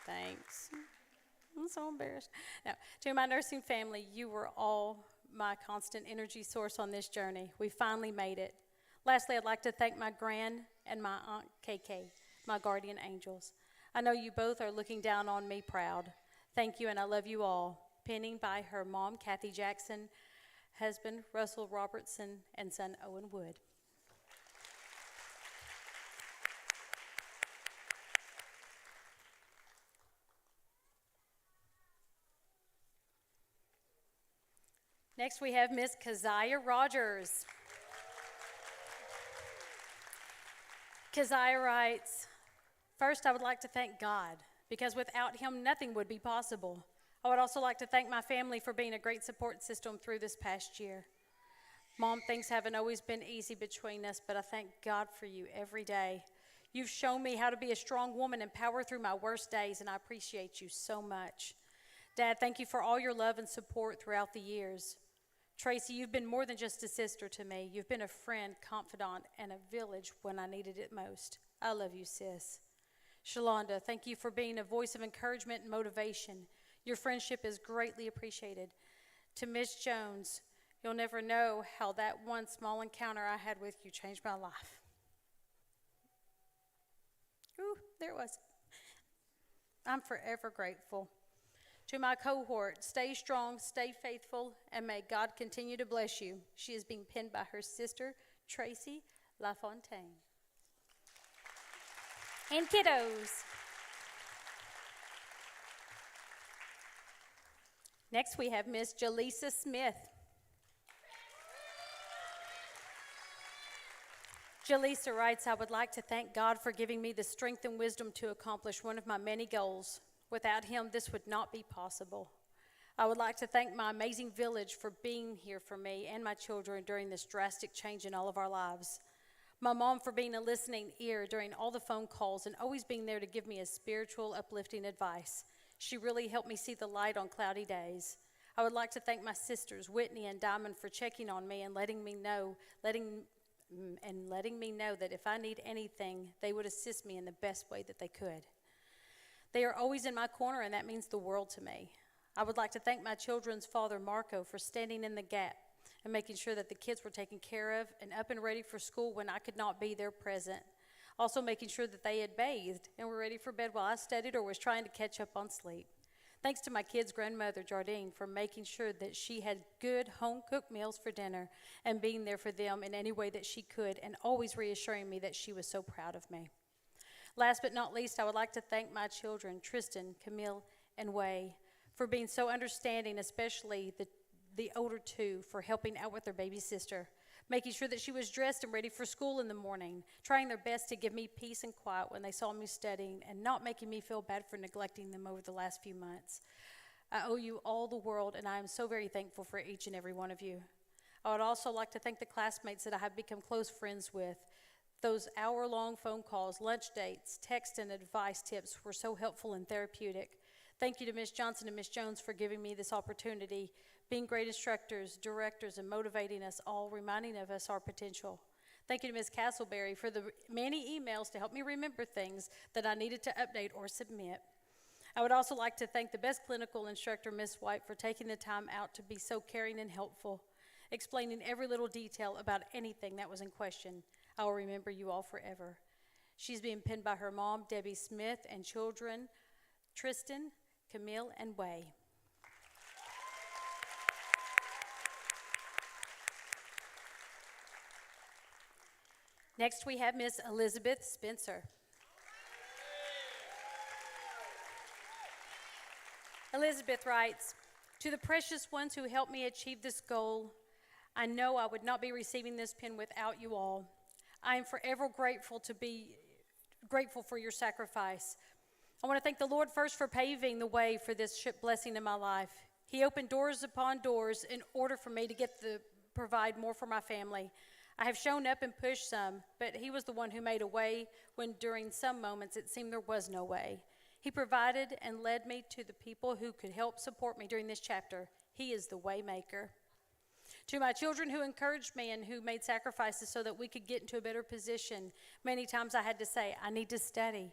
Thanks. I'm so embarrassed. Now, to my nursing family, you were all my constant energy source on this journey. We finally made it. Lastly, I'd like to thank my gran and my Aunt KK, my guardian angels. I know you both are looking down on me proud. Thank you, and I love you all. Penning by her mom, Kathy Jackson, husband, Russell Robertson, and son, Owen Wood. Next, we have Miss Keziah Rogers. Keziah writes, first, I would like to thank God, because without him, nothing would be possible. I would also like to thank my family for being a great support system through this past year. Mom, things haven't always been easy between us, but I thank God for you every day. You've shown me how to be a strong woman and power through my worst days, and I appreciate you so much. Dad, thank you for all your love and support throughout the years. Tracy, you've been more than just a sister to me. You've been a friend, confidant, and a village when I needed it most. I love you, sis. Shalonda, thank you for being a voice of encouragement and motivation. Your friendship is greatly appreciated. To Miss Jones, you'll never know how that one small encounter I had with you changed my life. Ooh, there it was. I'm forever grateful. To my cohort, stay strong, stay faithful, and may God continue to bless you. She is being pinned by her sister, Tracy LaFontaine. And kiddos. Next, we have Miss Jaleesa Smith. Jaleesa writes, I would like to thank God for giving me the strength and wisdom to accomplish one of my many goals. Without him, this would not be possible. I would like to thank my amazing village for being here for me and my children during this drastic change in all of our lives. My mom for being a listening ear during all the phone calls and always being there to give me a spiritual, uplifting advice. She really helped me see the light on cloudy days. I would like to thank my sisters, Whitney and Diamond, for checking on me and letting me know that if I need anything, they would assist me in the best way that they could. They are always in my corner, and that means the world to me. I would like to thank my children's father, Marco, for standing in the gap and making sure that the kids were taken care of and up and ready for school when I could not be there present. Also making sure that they had bathed and were ready for bed while I studied or was trying to catch up on sleep. Thanks to my kids' grandmother, Jardine, for making sure that she had good home-cooked meals for dinner and being there for them in any way that she could and always reassuring me that she was so proud of me. Last but not least, I would like to thank my children, Tristan, Camille, and Way, for being so understanding, especially the older two, for helping out with their baby sister, making sure that she was dressed and ready for school in the morning, trying their best to give me peace and quiet when they saw me studying, and not making me feel bad for neglecting them over the last few months. I owe you all the world, and I am so very thankful for each and every one of you. I would also like to thank the classmates that I have become close friends with. Those hour-long phone calls, lunch dates, text, and advice tips were so helpful and therapeutic. Thank you to Ms. Johnson and Ms. Jones for giving me this opportunity, being great instructors, directors, and motivating us all, reminding of us our potential. Thank you to Ms. Castleberry for the many emails to help me remember things that I needed to update or submit. I would also like to thank the best clinical instructor, Ms. White, for taking the time out to be so caring and helpful, explaining every little detail about anything that was in question. I will remember you all forever. She's being penned by her mom, Debbie Smith, and children, Tristan, Camille, and Way. Next, we have Miss Elizabeth Spencer. Elizabeth writes, "To the precious ones who helped me achieve this goal, I know I would not be receiving this pen without you all. I am forever grateful for your sacrifice. I want to thank the Lord first for paving the way for this ship blessing in my life. He opened doors upon doors in order for me to provide more for my family. I have shown up and pushed some, but he was the one who made a way when during some moments it seemed there was no way. He provided and led me to the people who could help support me during this chapter. He is the way maker. To my children who encouraged me and who made sacrifices so that we could get into a better position, many times I had to say, I need to study.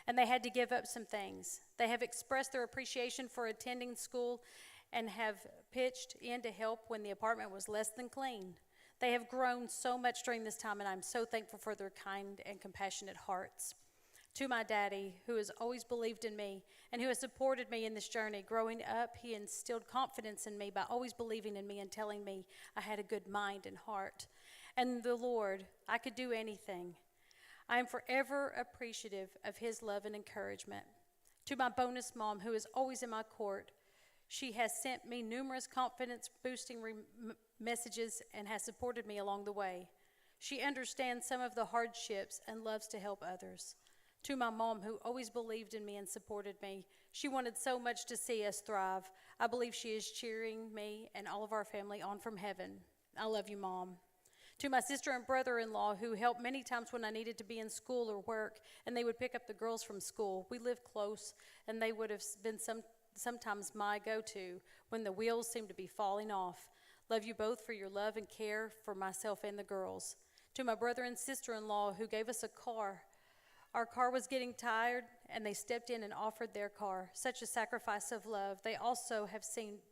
And they had to give up some things. They have expressed their appreciation for attending school and have pitched in to help when the apartment was less than clean. They have grown so much during this time, and I'm so thankful for their kind and compassionate hearts. To my daddy, who has always believed in me and who has supported me in this journey. Growing up, he instilled confidence in me by always believing in me and telling me I had a good mind and heart. And the Lord, I could do anything. I am forever appreciative of his love and encouragement. To my bonus mom, who is always in my court, she has sent me numerous confidence-boosting messages and has supported me along the way. She understands some of the hardships and loves to help others. To my mom, who always believed in me and supported me, she wanted so much to see us thrive. I believe she is cheering me and all of our family on from heaven. I love you, Mom. To my sister and brother-in-law, who helped many times when I needed to be in school or work, and they would pick up the girls from school. We lived close, and they would have been sometimes my go-to when the wheels seemed to be falling off. Love you both for your love and care for myself and the girls. To my brother and sister-in-law, who gave us a car. Our car was getting tired, and they stepped in and offered their car. Such a sacrifice of love. They also have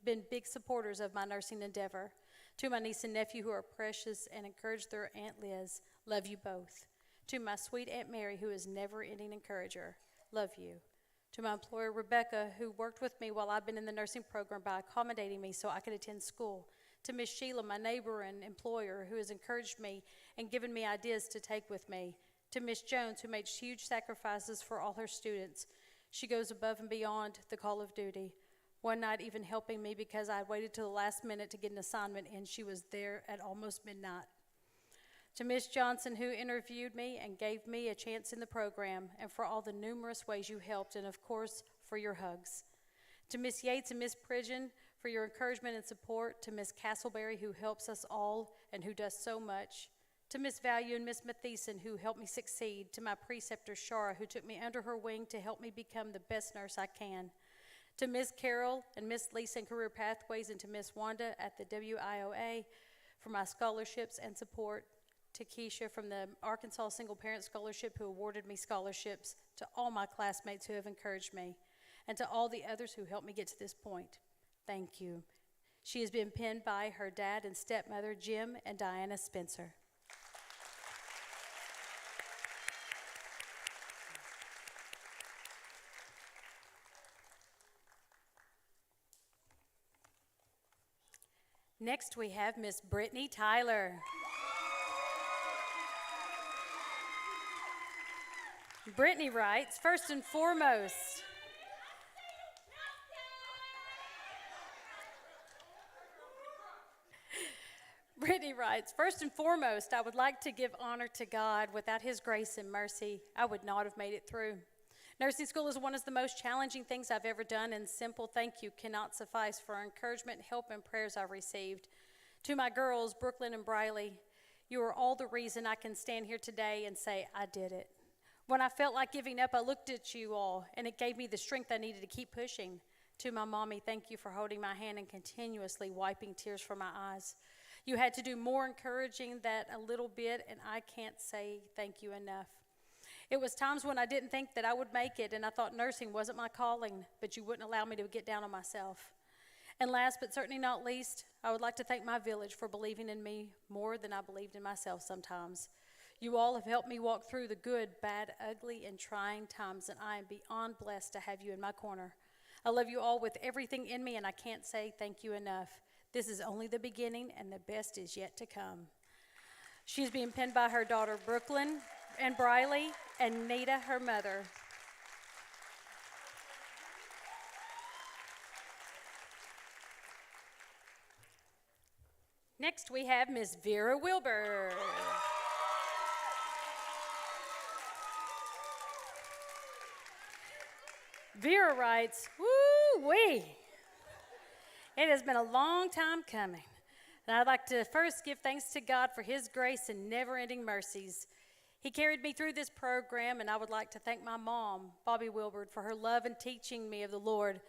been big supporters of my nursing endeavor. To my niece and nephew, who are precious and encourage their Aunt Liz, love you both. To my sweet Aunt Mary, who is never-ending encourager, love you. To my employer, Rebecca, who worked with me while I've been in the nursing program by accommodating me so I could attend school. To Miss Sheila, my neighbor and employer, who has encouraged me and given me ideas to take with me. To Miss Jones, who made huge sacrifices for all her students. She goes above and beyond the call of duty. One night even helping me because I had waited till the last minute to get an assignment and she was there at almost midnight. To Miss Johnson, who interviewed me and gave me a chance in the program, and for all the numerous ways you helped, and of course, for your hugs. To Miss Yates and Miss Pridgeon, for your encouragement and support. To Miss Castleberry, who helps us all and who does so much. To Miss Value and Miss Matheson, who helped me succeed. To my preceptor, Shara, who took me under her wing to help me become the best nurse I can. To Miss Carol and Miss Lisa in Career Pathways, and to Miss Wanda at the WIOA for my scholarships and support. To Keisha from the Arkansas Single Parent Scholarship, who awarded me scholarships. To all my classmates who have encouraged me. And to all the others who helped me get to this point. Thank you. She has been penned by her dad and stepmother, Jim and Diana Spencer. Next, we have Miss Brittany Tyler. Brittany writes, first and foremost, I would like to give honor to God. Without his grace and mercy, I would not have made it through. Nursing school is one of the most challenging things I've ever done, and simple thank you cannot suffice for encouragement, help, and prayers I've received. To my girls, Brooklyn and Briley, you are all the reason I can stand here today and say I did it. When I felt like giving up, I looked at you all, and it gave me the strength I needed to keep pushing. To my mommy, thank you for holding my hand and continuously wiping tears from my eyes. You had to do more encouraging that a little bit, and I can't say thank you enough. It was times when I didn't think that I would make it, and I thought nursing wasn't my calling, but you wouldn't allow me to get down on myself. And last but certainly not least, I would like to thank my village for believing in me more than I believed in myself sometimes. You all have helped me walk through the good, bad, ugly, and trying times, and I am beyond blessed to have you in my corner. I love you all with everything in me, and I can't say thank you enough. This is only the beginning, and the best is yet to come. She's being penned by her daughter, Brooklyn and Briley, and Nita, her mother. Next, we have Miss Vera Wilbur. Vera writes, woo-wee. It has been a long time coming. And I'd like to first give thanks to God for his grace and never-ending mercies. He carried me through this program, and I would like to thank my mom, Bobby Wilbur, for her love and teaching me of the Lord.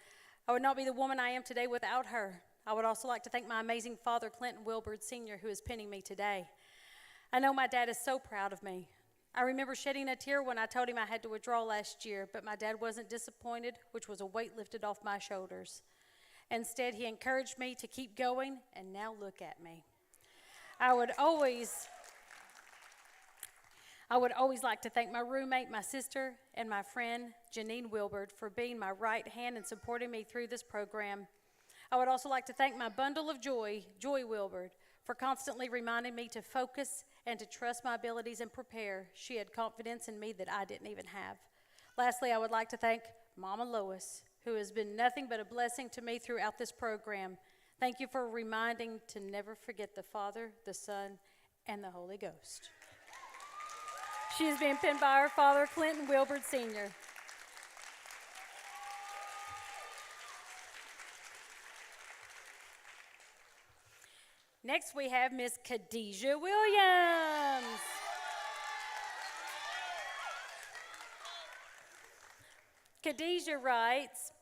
I would not be the woman I am today without her. I would also like to thank my amazing father, Clinton Wilbur Sr., who is penning me today. I know my dad is so proud of me. I remember shedding a tear when I told him I had to withdraw last year, but my dad wasn't disappointed, which was a weight lifted off my shoulders. Instead, he encouraged me to keep going, and now look at me. I would always like to thank my roommate, my sister, and my friend, Janine Wilbert, for being my right hand and supporting me through this program. I would also like to thank my bundle of joy, Joy Wilbert, for constantly reminding me to focus and to trust my abilities and prepare. She had confidence in me that I didn't even have. Lastly, I would like to thank Mama Lois, who has been nothing but a blessing to me throughout this program. Thank you for reminding to never forget the Father, the Son, and the Holy Ghost. She is being penned by her father, Clinton Wilbert Sr. Next, we have Miss Khadijah Williams. Khadijah writes,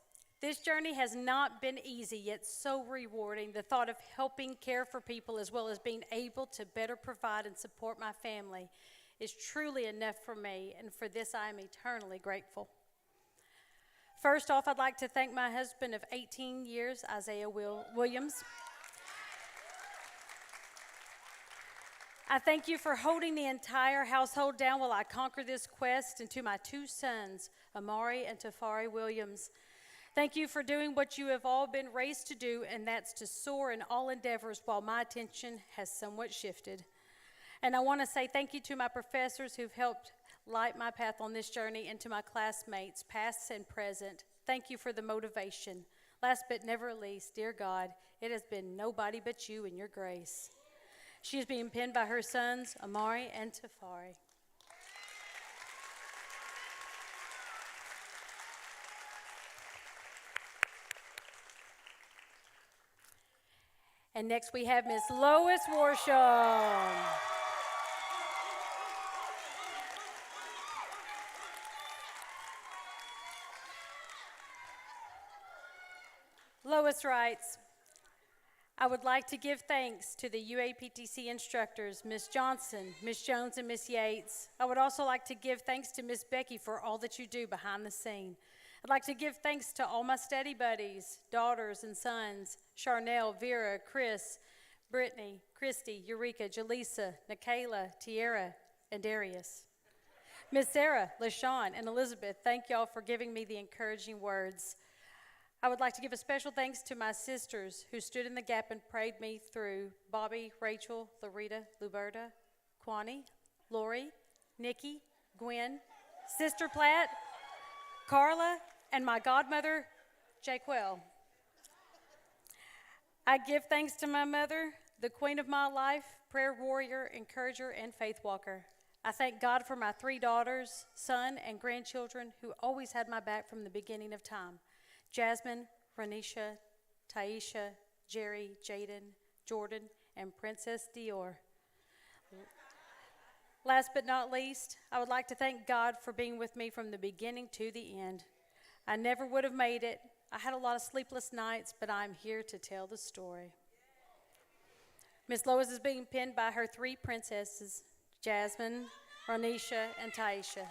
this journey has not been easy, yet so rewarding. The thought of helping care for people as well as being able to better provide and support my family is truly enough for me, and for this I am eternally grateful. First off, I'd like to thank my husband of 18 years, Isaiah Williams. I thank you for holding the entire household down while I conquer this quest, and to my two sons, Amari and Tafari Williams. Thank you for doing what you have all been raised to do, and that's to soar in all endeavors while my attention has somewhat shifted. And I want to say thank you to my professors who've helped light my path on this journey, and to my classmates, past and present. Thank you for the motivation. Last but never least, dear God, it has been nobody but you and your grace. She is being penned by her sons, Amari and Tafari. And next we have Miss Lois Warsham. Lois writes, I would like to give thanks to the UAPTC instructors, Ms. Johnson, Ms. Jones, and Ms. Yates. I would also like to give thanks to Ms. Becky for all that you do behind the scene. I'd like to give thanks to all my study buddies, daughters and sons, Charnel, Vera, Chris, Brittany, Christy, Eureka, Jaleesa, Nikayla, Tierra, and Darius. Miss Sarah, LaShawn, and Elizabeth, thank y'all for giving me the encouraging words. I would like to give a special thanks to my sisters who stood in the gap and prayed me through: Bobby, Rachel, Larita, Luberta, Kwani, Lori, Nikki, Gwen, Sister Platt, Carla, and my godmother, Jaquel. I give thanks to my mother, the queen of my life, prayer warrior, encourager, and faith walker. I thank God for my 3 daughters, son, and grandchildren who always had my back from the beginning of time: Jasmine, Renisha, Taisha, Jerry, Jaden, Jordan, and Princess Dior. Last but not least, I would like to thank God for being with me from the beginning to the end. I never would have made it. I had a lot of sleepless nights, but I'm here to tell the story. Miss Lois is being penned by her 3 princesses, Jasmine, Ronisha, and Taisha.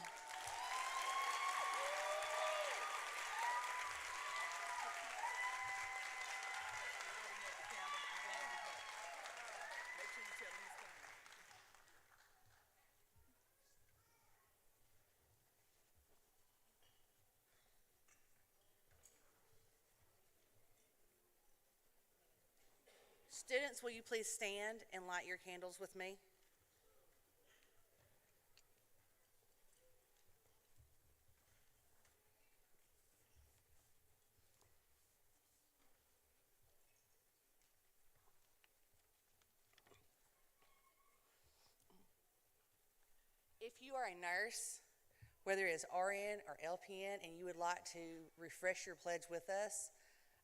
Students, will you please stand and light your candles with me? If you are a nurse, whether it's RN or LPN, and you would like to refresh your pledge with us,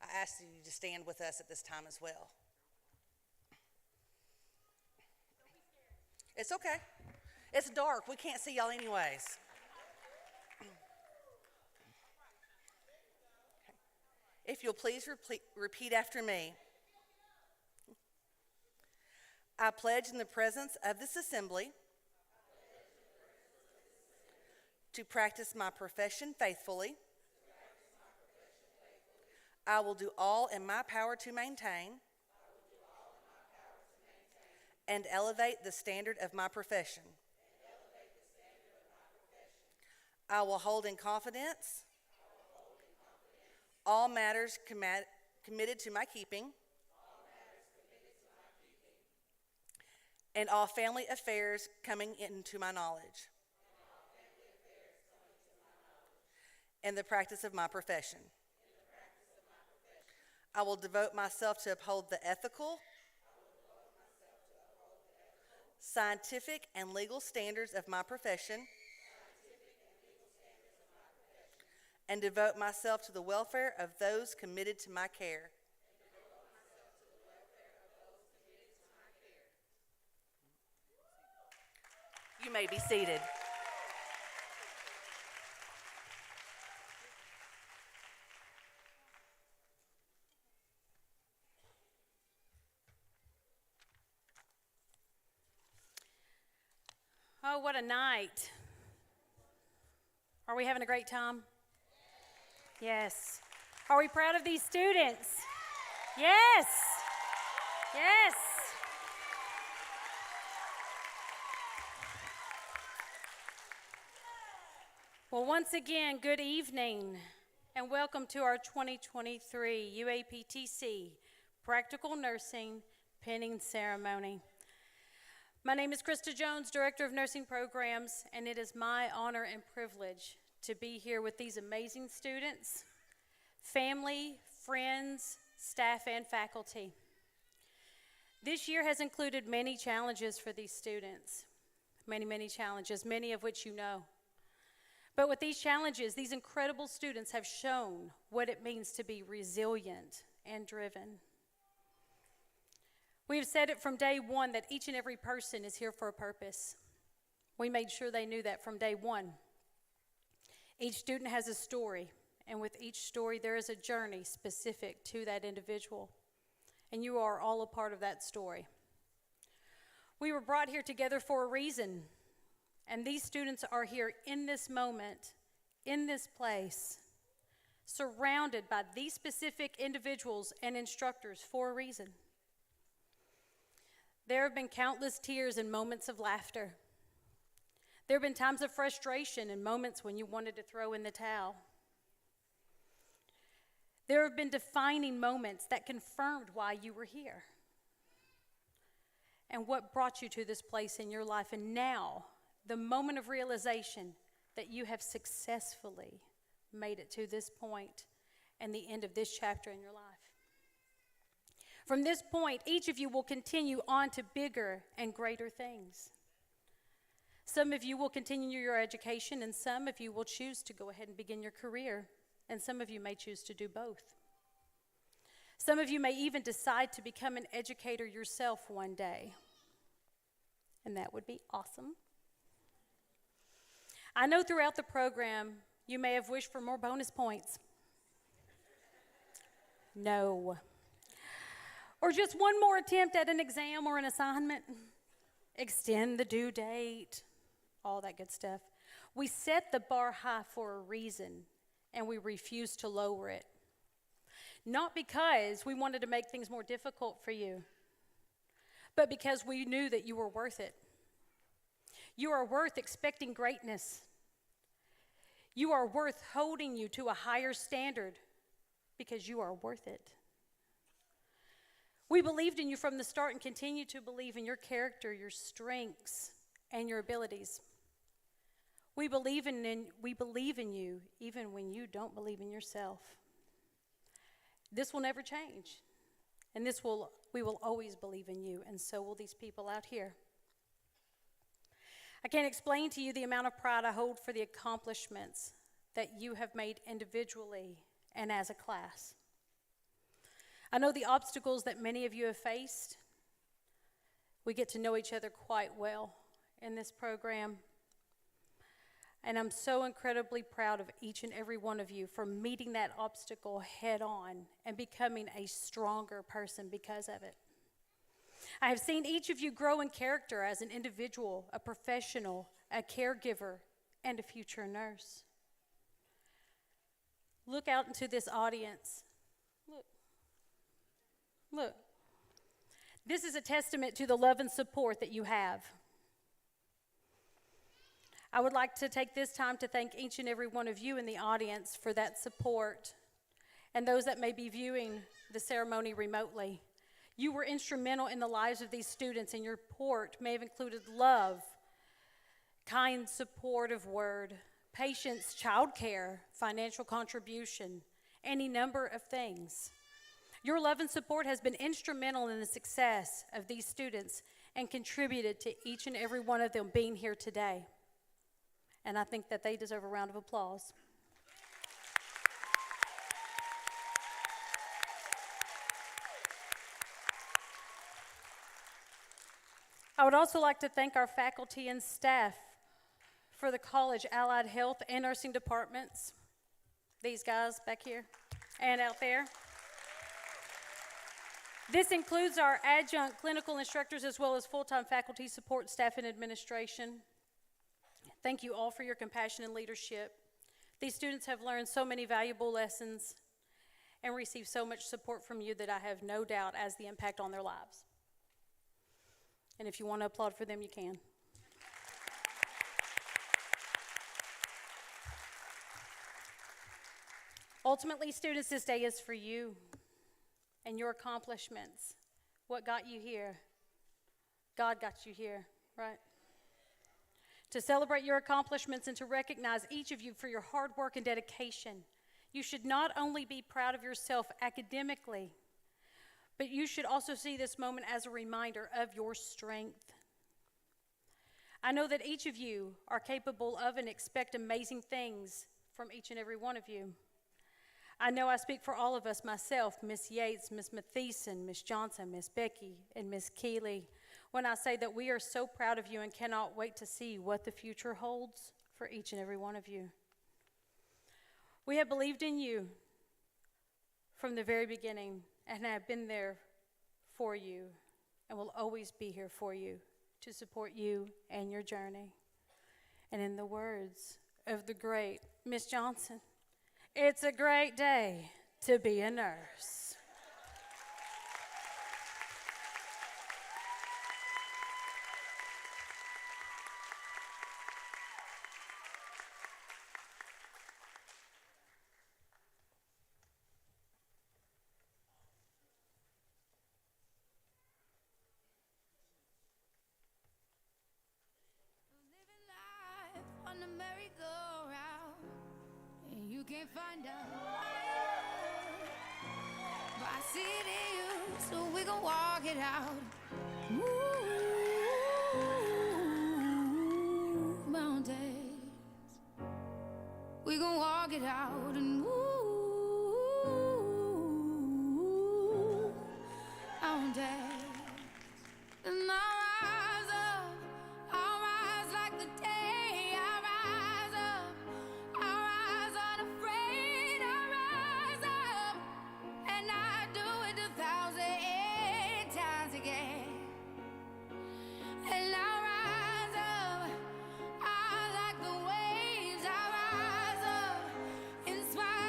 I ask you to stand with us at this time as well. It's okay. It's dark. We can't see y'all anyways. If you'll please repeat after me. I pledge in the presence of this assembly to practice my profession faithfully. I will do all in my power to maintain and elevate the standard of my profession. I will hold in confidence all matters committed to my keeping and all family affairs coming into my knowledge in the practice of my profession. I will devote myself to uphold the ethical, scientific, and legal standards of my profession and devote myself to the welfare of those committed to my care. You may be seated.
Oh, what a night. Are we having a great time? Yes. Are we proud of these students? Yes. Yes. Well, once again, good evening and welcome to our 2023 UAPTC Practical Nursing Pinning Ceremony. My name is Krista Jones, Director of Nursing Programs, and it is my honor and privilege to be here with these amazing students, family, friends, staff, and faculty. This year has included many challenges for these students, many challenges, many of which you know. But with these challenges, these incredible students have shown what it means to be resilient and driven. We have said it from day one that each and every person is here for a purpose. We made sure they knew that from day one. Each student has a story, and with each story there is a journey specific to that individual, and you are all a part of that story. We were brought here together for a reason, and these students are here in this moment, in this place, surrounded by these specific individuals and instructors for a reason. There have been countless tears and moments of laughter. There have been times of frustration and moments when you wanted to throw in the towel. There have been defining moments that confirmed why you were here and what brought you to this place in your life. And now, the moment of realization that you have successfully made it to this point and the end of this chapter in your life. From this point, each of you will continue on to bigger and greater things. Some of you will continue your education, and some of you will choose to go ahead and begin your career, and some of you may choose to do both. Some of you may even decide to become an educator yourself one day, and that would be awesome. I know throughout the program, you may have wished for more bonus points. No. Or just one more attempt at an exam or an assignment. Extend the due date, all that good stuff. We set the bar high for a reason, and we refuse to lower it. Not because we wanted to make things more difficult for you, but because we knew that you were worth it. You are worth expecting greatness. You are worth holding you to a higher standard because you are worth it. We believed in you from the start and continue to believe in your character, your strengths, and your abilities. We believe in you even when you don't believe in yourself. This will never change. And we will always believe in you, and so will these people out here. I can't explain to you the amount of pride I hold for the accomplishments that you have made individually and as a class. I know the obstacles that many of you have faced. We get to know each other quite well in this program. And I'm so incredibly proud of each and every one of you for meeting that obstacle head on and becoming a stronger person because of it. I have seen each of you grow in character as an individual, a professional, a caregiver, and a future nurse. Look out into this audience. Look. This is a testament to the love and support that you have. I would like to take this time to thank each and every one of you in the audience for that support, and those that may be viewing the ceremony remotely. You were instrumental in the lives of these students, and your support may have included love, kind, supportive word, patience, childcare, financial contribution, any number of things. Your love and support has been instrumental in the success of these students and contributed to each and every one of them being here today. And I think that they deserve a round of applause. I would also like to thank our faculty and staff for the college allied health and nursing departments. These guys back here and out there. This includes our adjunct clinical instructors as well as full-time faculty, support staff, and administration. Thank you all for your compassion and leadership. These students have learned so many valuable lessons and received so much support from you that I have no doubt has the impact on their lives. And if you want to applaud for them, you can. Ultimately, students, this day is for you and your accomplishments. What got you here? God got you here, right? To celebrate your accomplishments and to recognize each of you for your hard work and dedication. You should not only be proud of yourself academically, but you should also see this moment as a reminder of your strength. I know that each of you are capable of and expect amazing things from each and every one of you. I know I speak for all of us, myself, Miss Yates, Miss Mathieson, Miss Johnson, Miss Becky, and Miss Keeley, when I say that we are so proud of you and cannot wait to see what the future holds for each and every one of you. We have believed in you from the very beginning and have been there for you and will always be here for you to support you and your journey. And in the words of the great Miss Johnson, it's a great day to be a nurse.
Living life on the merry-go-round, and you can't find out why. But I see it in you, so we gon' walk it out. Move mountains, we gon' walk it out and move mountains. And I'll rise like the day. I'll rise up, I'll rise unafraid. I'll rise up, and I do it 1,008 times again. And I'll rise up, I like the waves. I'll rise up, in spite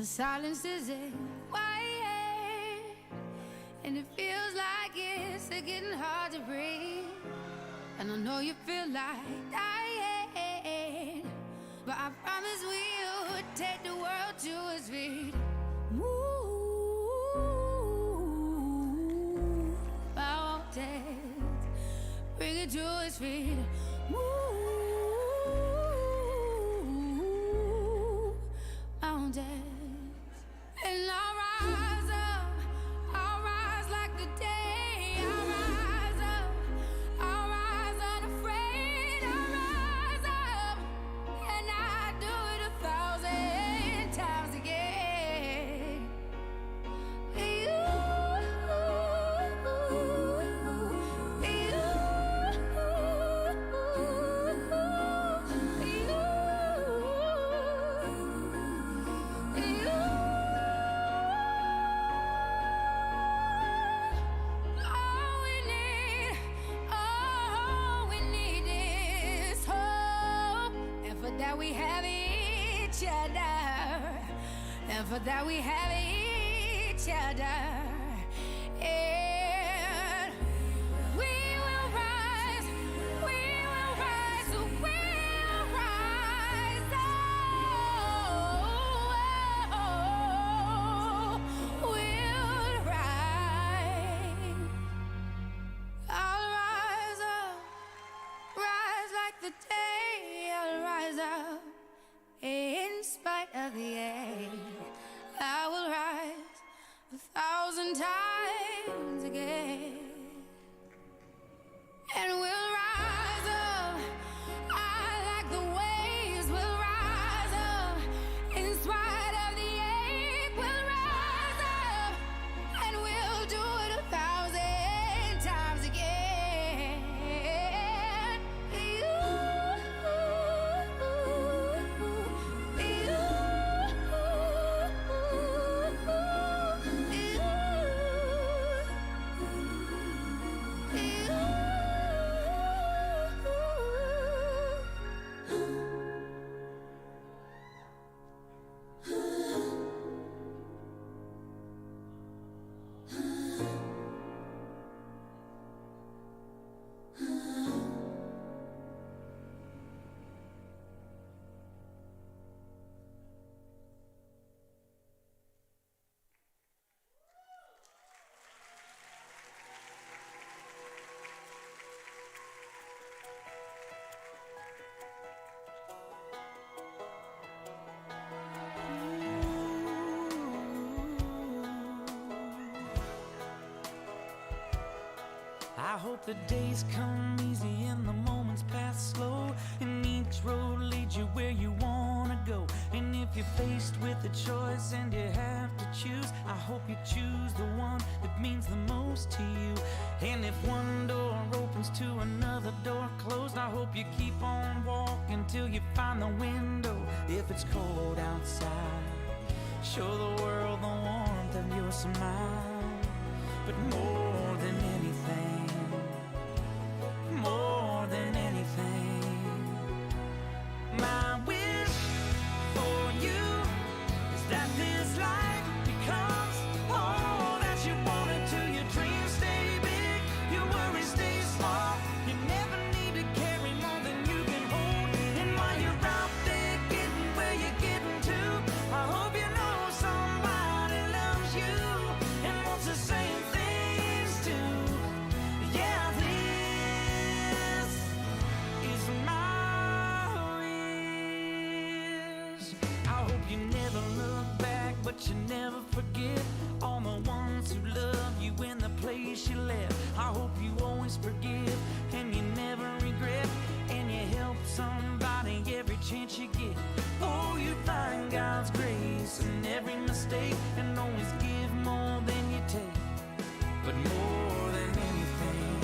the silence isn't quiet, and it feels like it's getting hard to breathe. And I know you feel like dying, but I promise we'll take the world to its feet. Move mountains, bring it to its feet. Move mountains, and I'll rise up. I'll rise like the day. I'll rise up. I'll rise unafraid. I'll rise up, and I do it 1,000 times again. You, all we need is hope, and for that we have each other, and for that we have each other. And we will rise, we will rise, we'll rise. Oh, we'll rise. I'll rise up, rise like the day. I'll rise up in spite of the ache. I will rise 1,000 times again, and we'll rise up. I like the waves. We'll rise up in spite of the ache. We'll rise up, and we'll do it 1,000 times again.
I hope the days come easy and the moments pass slow, and each road leads you where you wanna go. And if you're faced with a choice and you have to choose, I hope you choose the one that means the most to you. And if one door opens to another door closed, I hope you keep on walking till you find the window. If it's cold outside, show the world the warmth of your smile. But more than anything, more than anything, my wish for you is that this life becomes all that you want it to. Your dreams stay big, your worries stay small. You never need to carry more than you can hold. And while you're out there getting where you're getting to, I hope you know somebody loves you and wants the same things too. Yeah, this is my wish. I hope you never look back, but you never forget all the ones who love you in the place you left. I hope you always forgive and you never regret, and you help somebody every chance you get. Oh, you find God's grace in every mistake, and always give more than you take. But more than anything,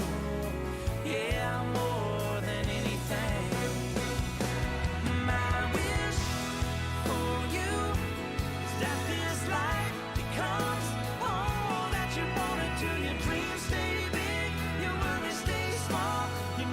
yeah, more than anything, my wish for you is that this life becomes all that you want it to. Your dreams stay big, your worries stay small. You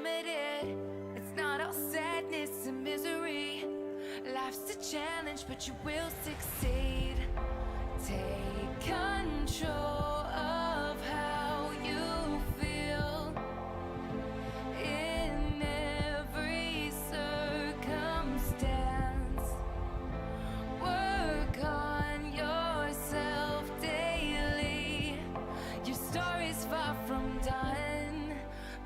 limited. It's not all sadness and misery. Life's a challenge, but you will succeed. Take control of how you feel in every circumstance. Work on yourself daily. Your story's far from done.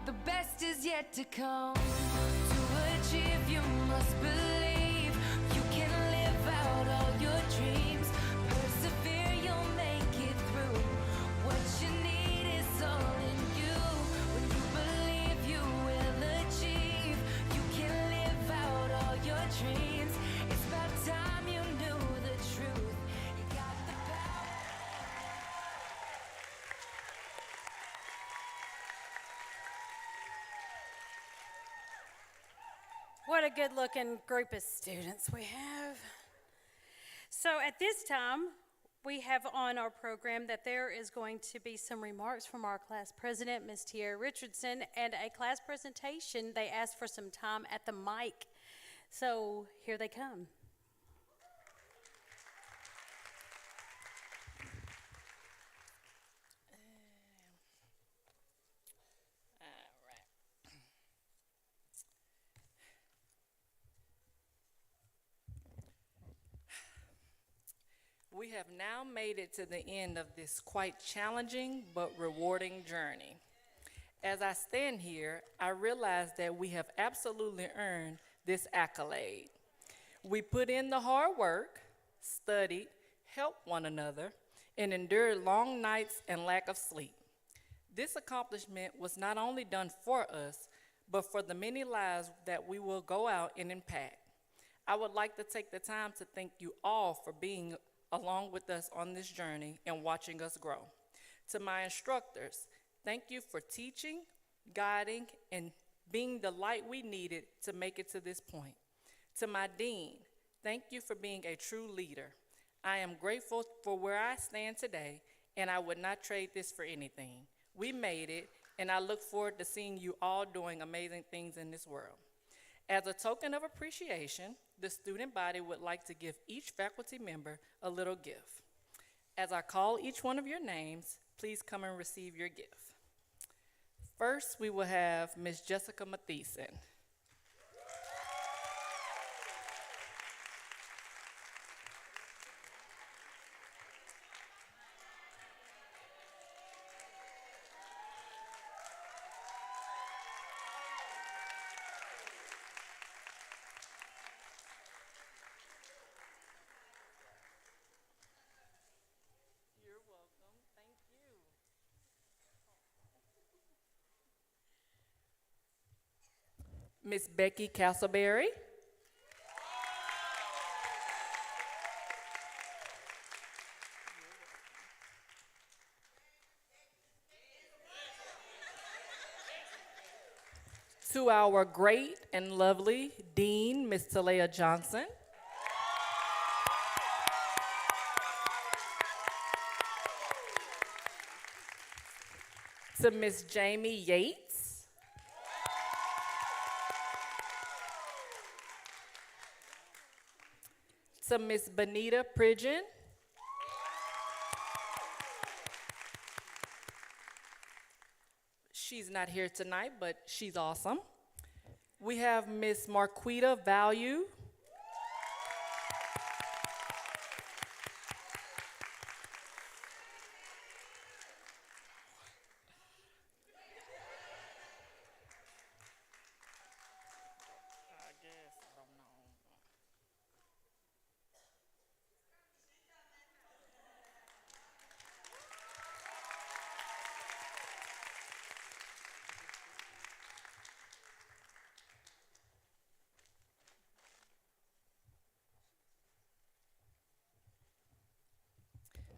The best is yet to come. To achieve, you must believe. You can live out all your dreams. Persevere, you'll make it through. What you need is all in you. When you believe, you will achieve. You can live out all your dreams. It's about time you knew the truth. You got the power.
What a good looking group of students we have. So at this time, we have on our program that there is going to be some remarks from our class president, Ms. Tiara Richardson, and a class presentation. They asked for some time at the mic. So here they come.
We have now made it to the end of this quite challenging but rewarding journey. As I stand here, I realize that we have absolutely earned this accolade. We put in the hard work, studied, helped one another, and endured long nights and lack of sleep. This accomplishment was not only done for us, but for the many lives that we will go out and impact. I would like to take the time to thank you all for being along with us on this journey and watching us grow. To my instructors, thank you for teaching, guiding, and being the light we needed to make it to this point. To my dean, thank you for being a true leader. I am grateful for where I stand today, and I would not trade this for anything. We made it, and I look forward to seeing you all doing amazing things in this world. As a token of appreciation, the student body would like to give each faculty member a little gift. As I call each one of your names, please come and receive your gift. First, we will have Ms. Jessica Mathieson. You're welcome. Thank you. Miss Becky Castleberry. To our great and lovely Dean, Miss Talea Johnson. To Miss Jamie Yates. To Miss Benita Pridgeon. She's not here tonight, but she's awesome. We have Miss Marquita Value.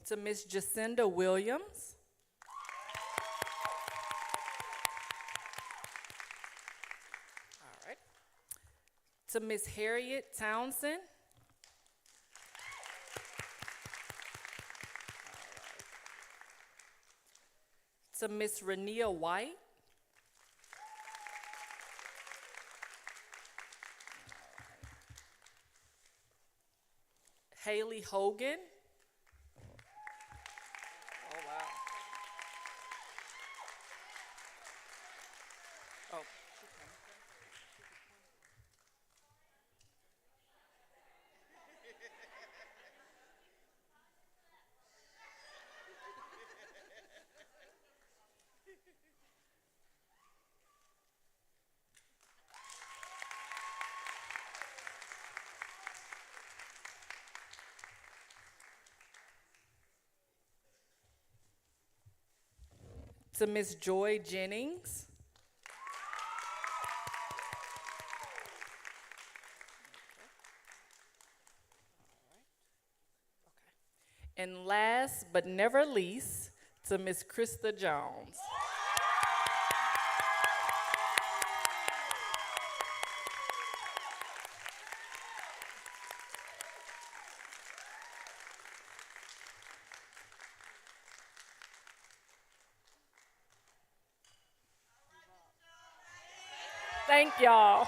To Miss Jacinda Williams. All right. To Miss Harriet Townsend. To Miss Renia White. Haley Hogan. Oh, wow. Oh. To Miss Joy Jennings. And last but never least, to Miss Krista Jones. Thank y'all.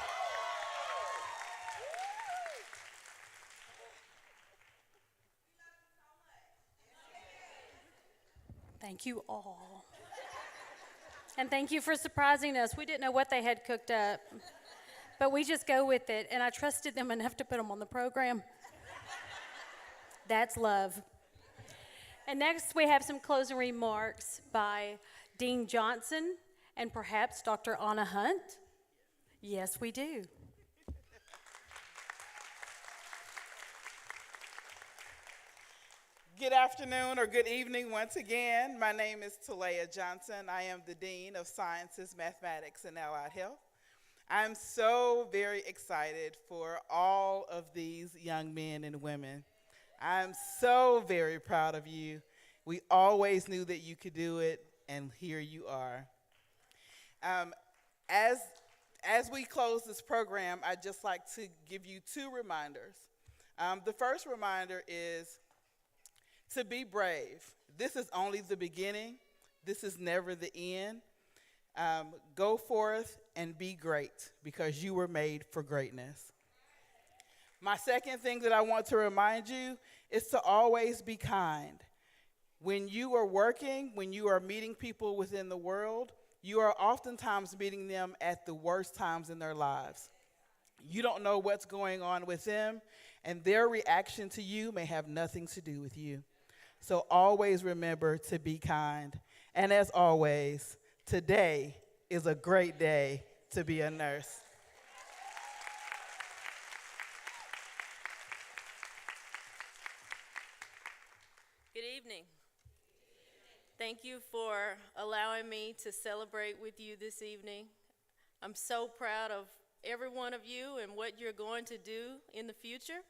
Thank you all. And thank you for surprising us. We didn't know what they had cooked up, but we just go with it, and I trusted them enough to put them on the program. That's love. And next, we have some closing remarks by Dean Johnson and perhaps Dr. Anna Hunt. Yes, we do.
Good afternoon or good evening once again. My name is Talea Johnson. I am the Dean of Sciences, Mathematics, and Allied Health. I'm so very excited for all of these young men and women. I'm so very proud of you. We always knew that you could do it, and here you are. As we close this program, I'd just like to give you two reminders. The first reminder is to be brave. This is only the beginning. This is never the end. Go forth and be great because you were made for greatness. My second thing that I want to remind you is to always be kind. When you are working, when you are meeting people within the world, you are oftentimes meeting them at the worst times in their lives. You don't know what's going on with them, and their reaction to you may have nothing to do with you. So always remember to be kind. And as always, today is a great day to be a nurse.
Good evening. Thank you for allowing me to celebrate with you this evening. I'm so proud of every one of you and what you're going to do in the future.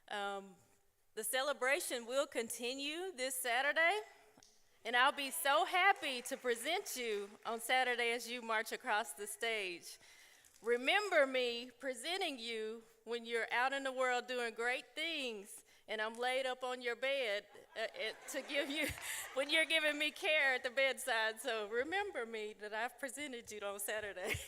The celebration will continue this Saturday, and I'll be so happy to present you on Saturday as you march across the stage. Remember me presenting you when you're out in the world doing great things, and I'm laid up on your bed to give you, when you're giving me care at the bedside. So remember me that I've presented you on Saturday.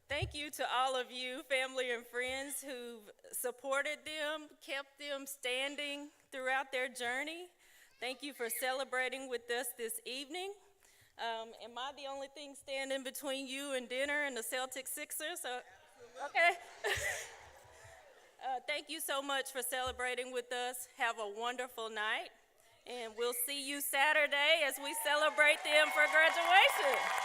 Thank you to all of you, family and friends, who've supported them, kept them standing throughout their journey. Thank you for celebrating with us this evening. Am I the only thing standing between you and dinner and the Celtics Sixers? Okay. Thank you so much for celebrating with us. Have a wonderful night, and we'll see you Saturday as we celebrate them for graduation.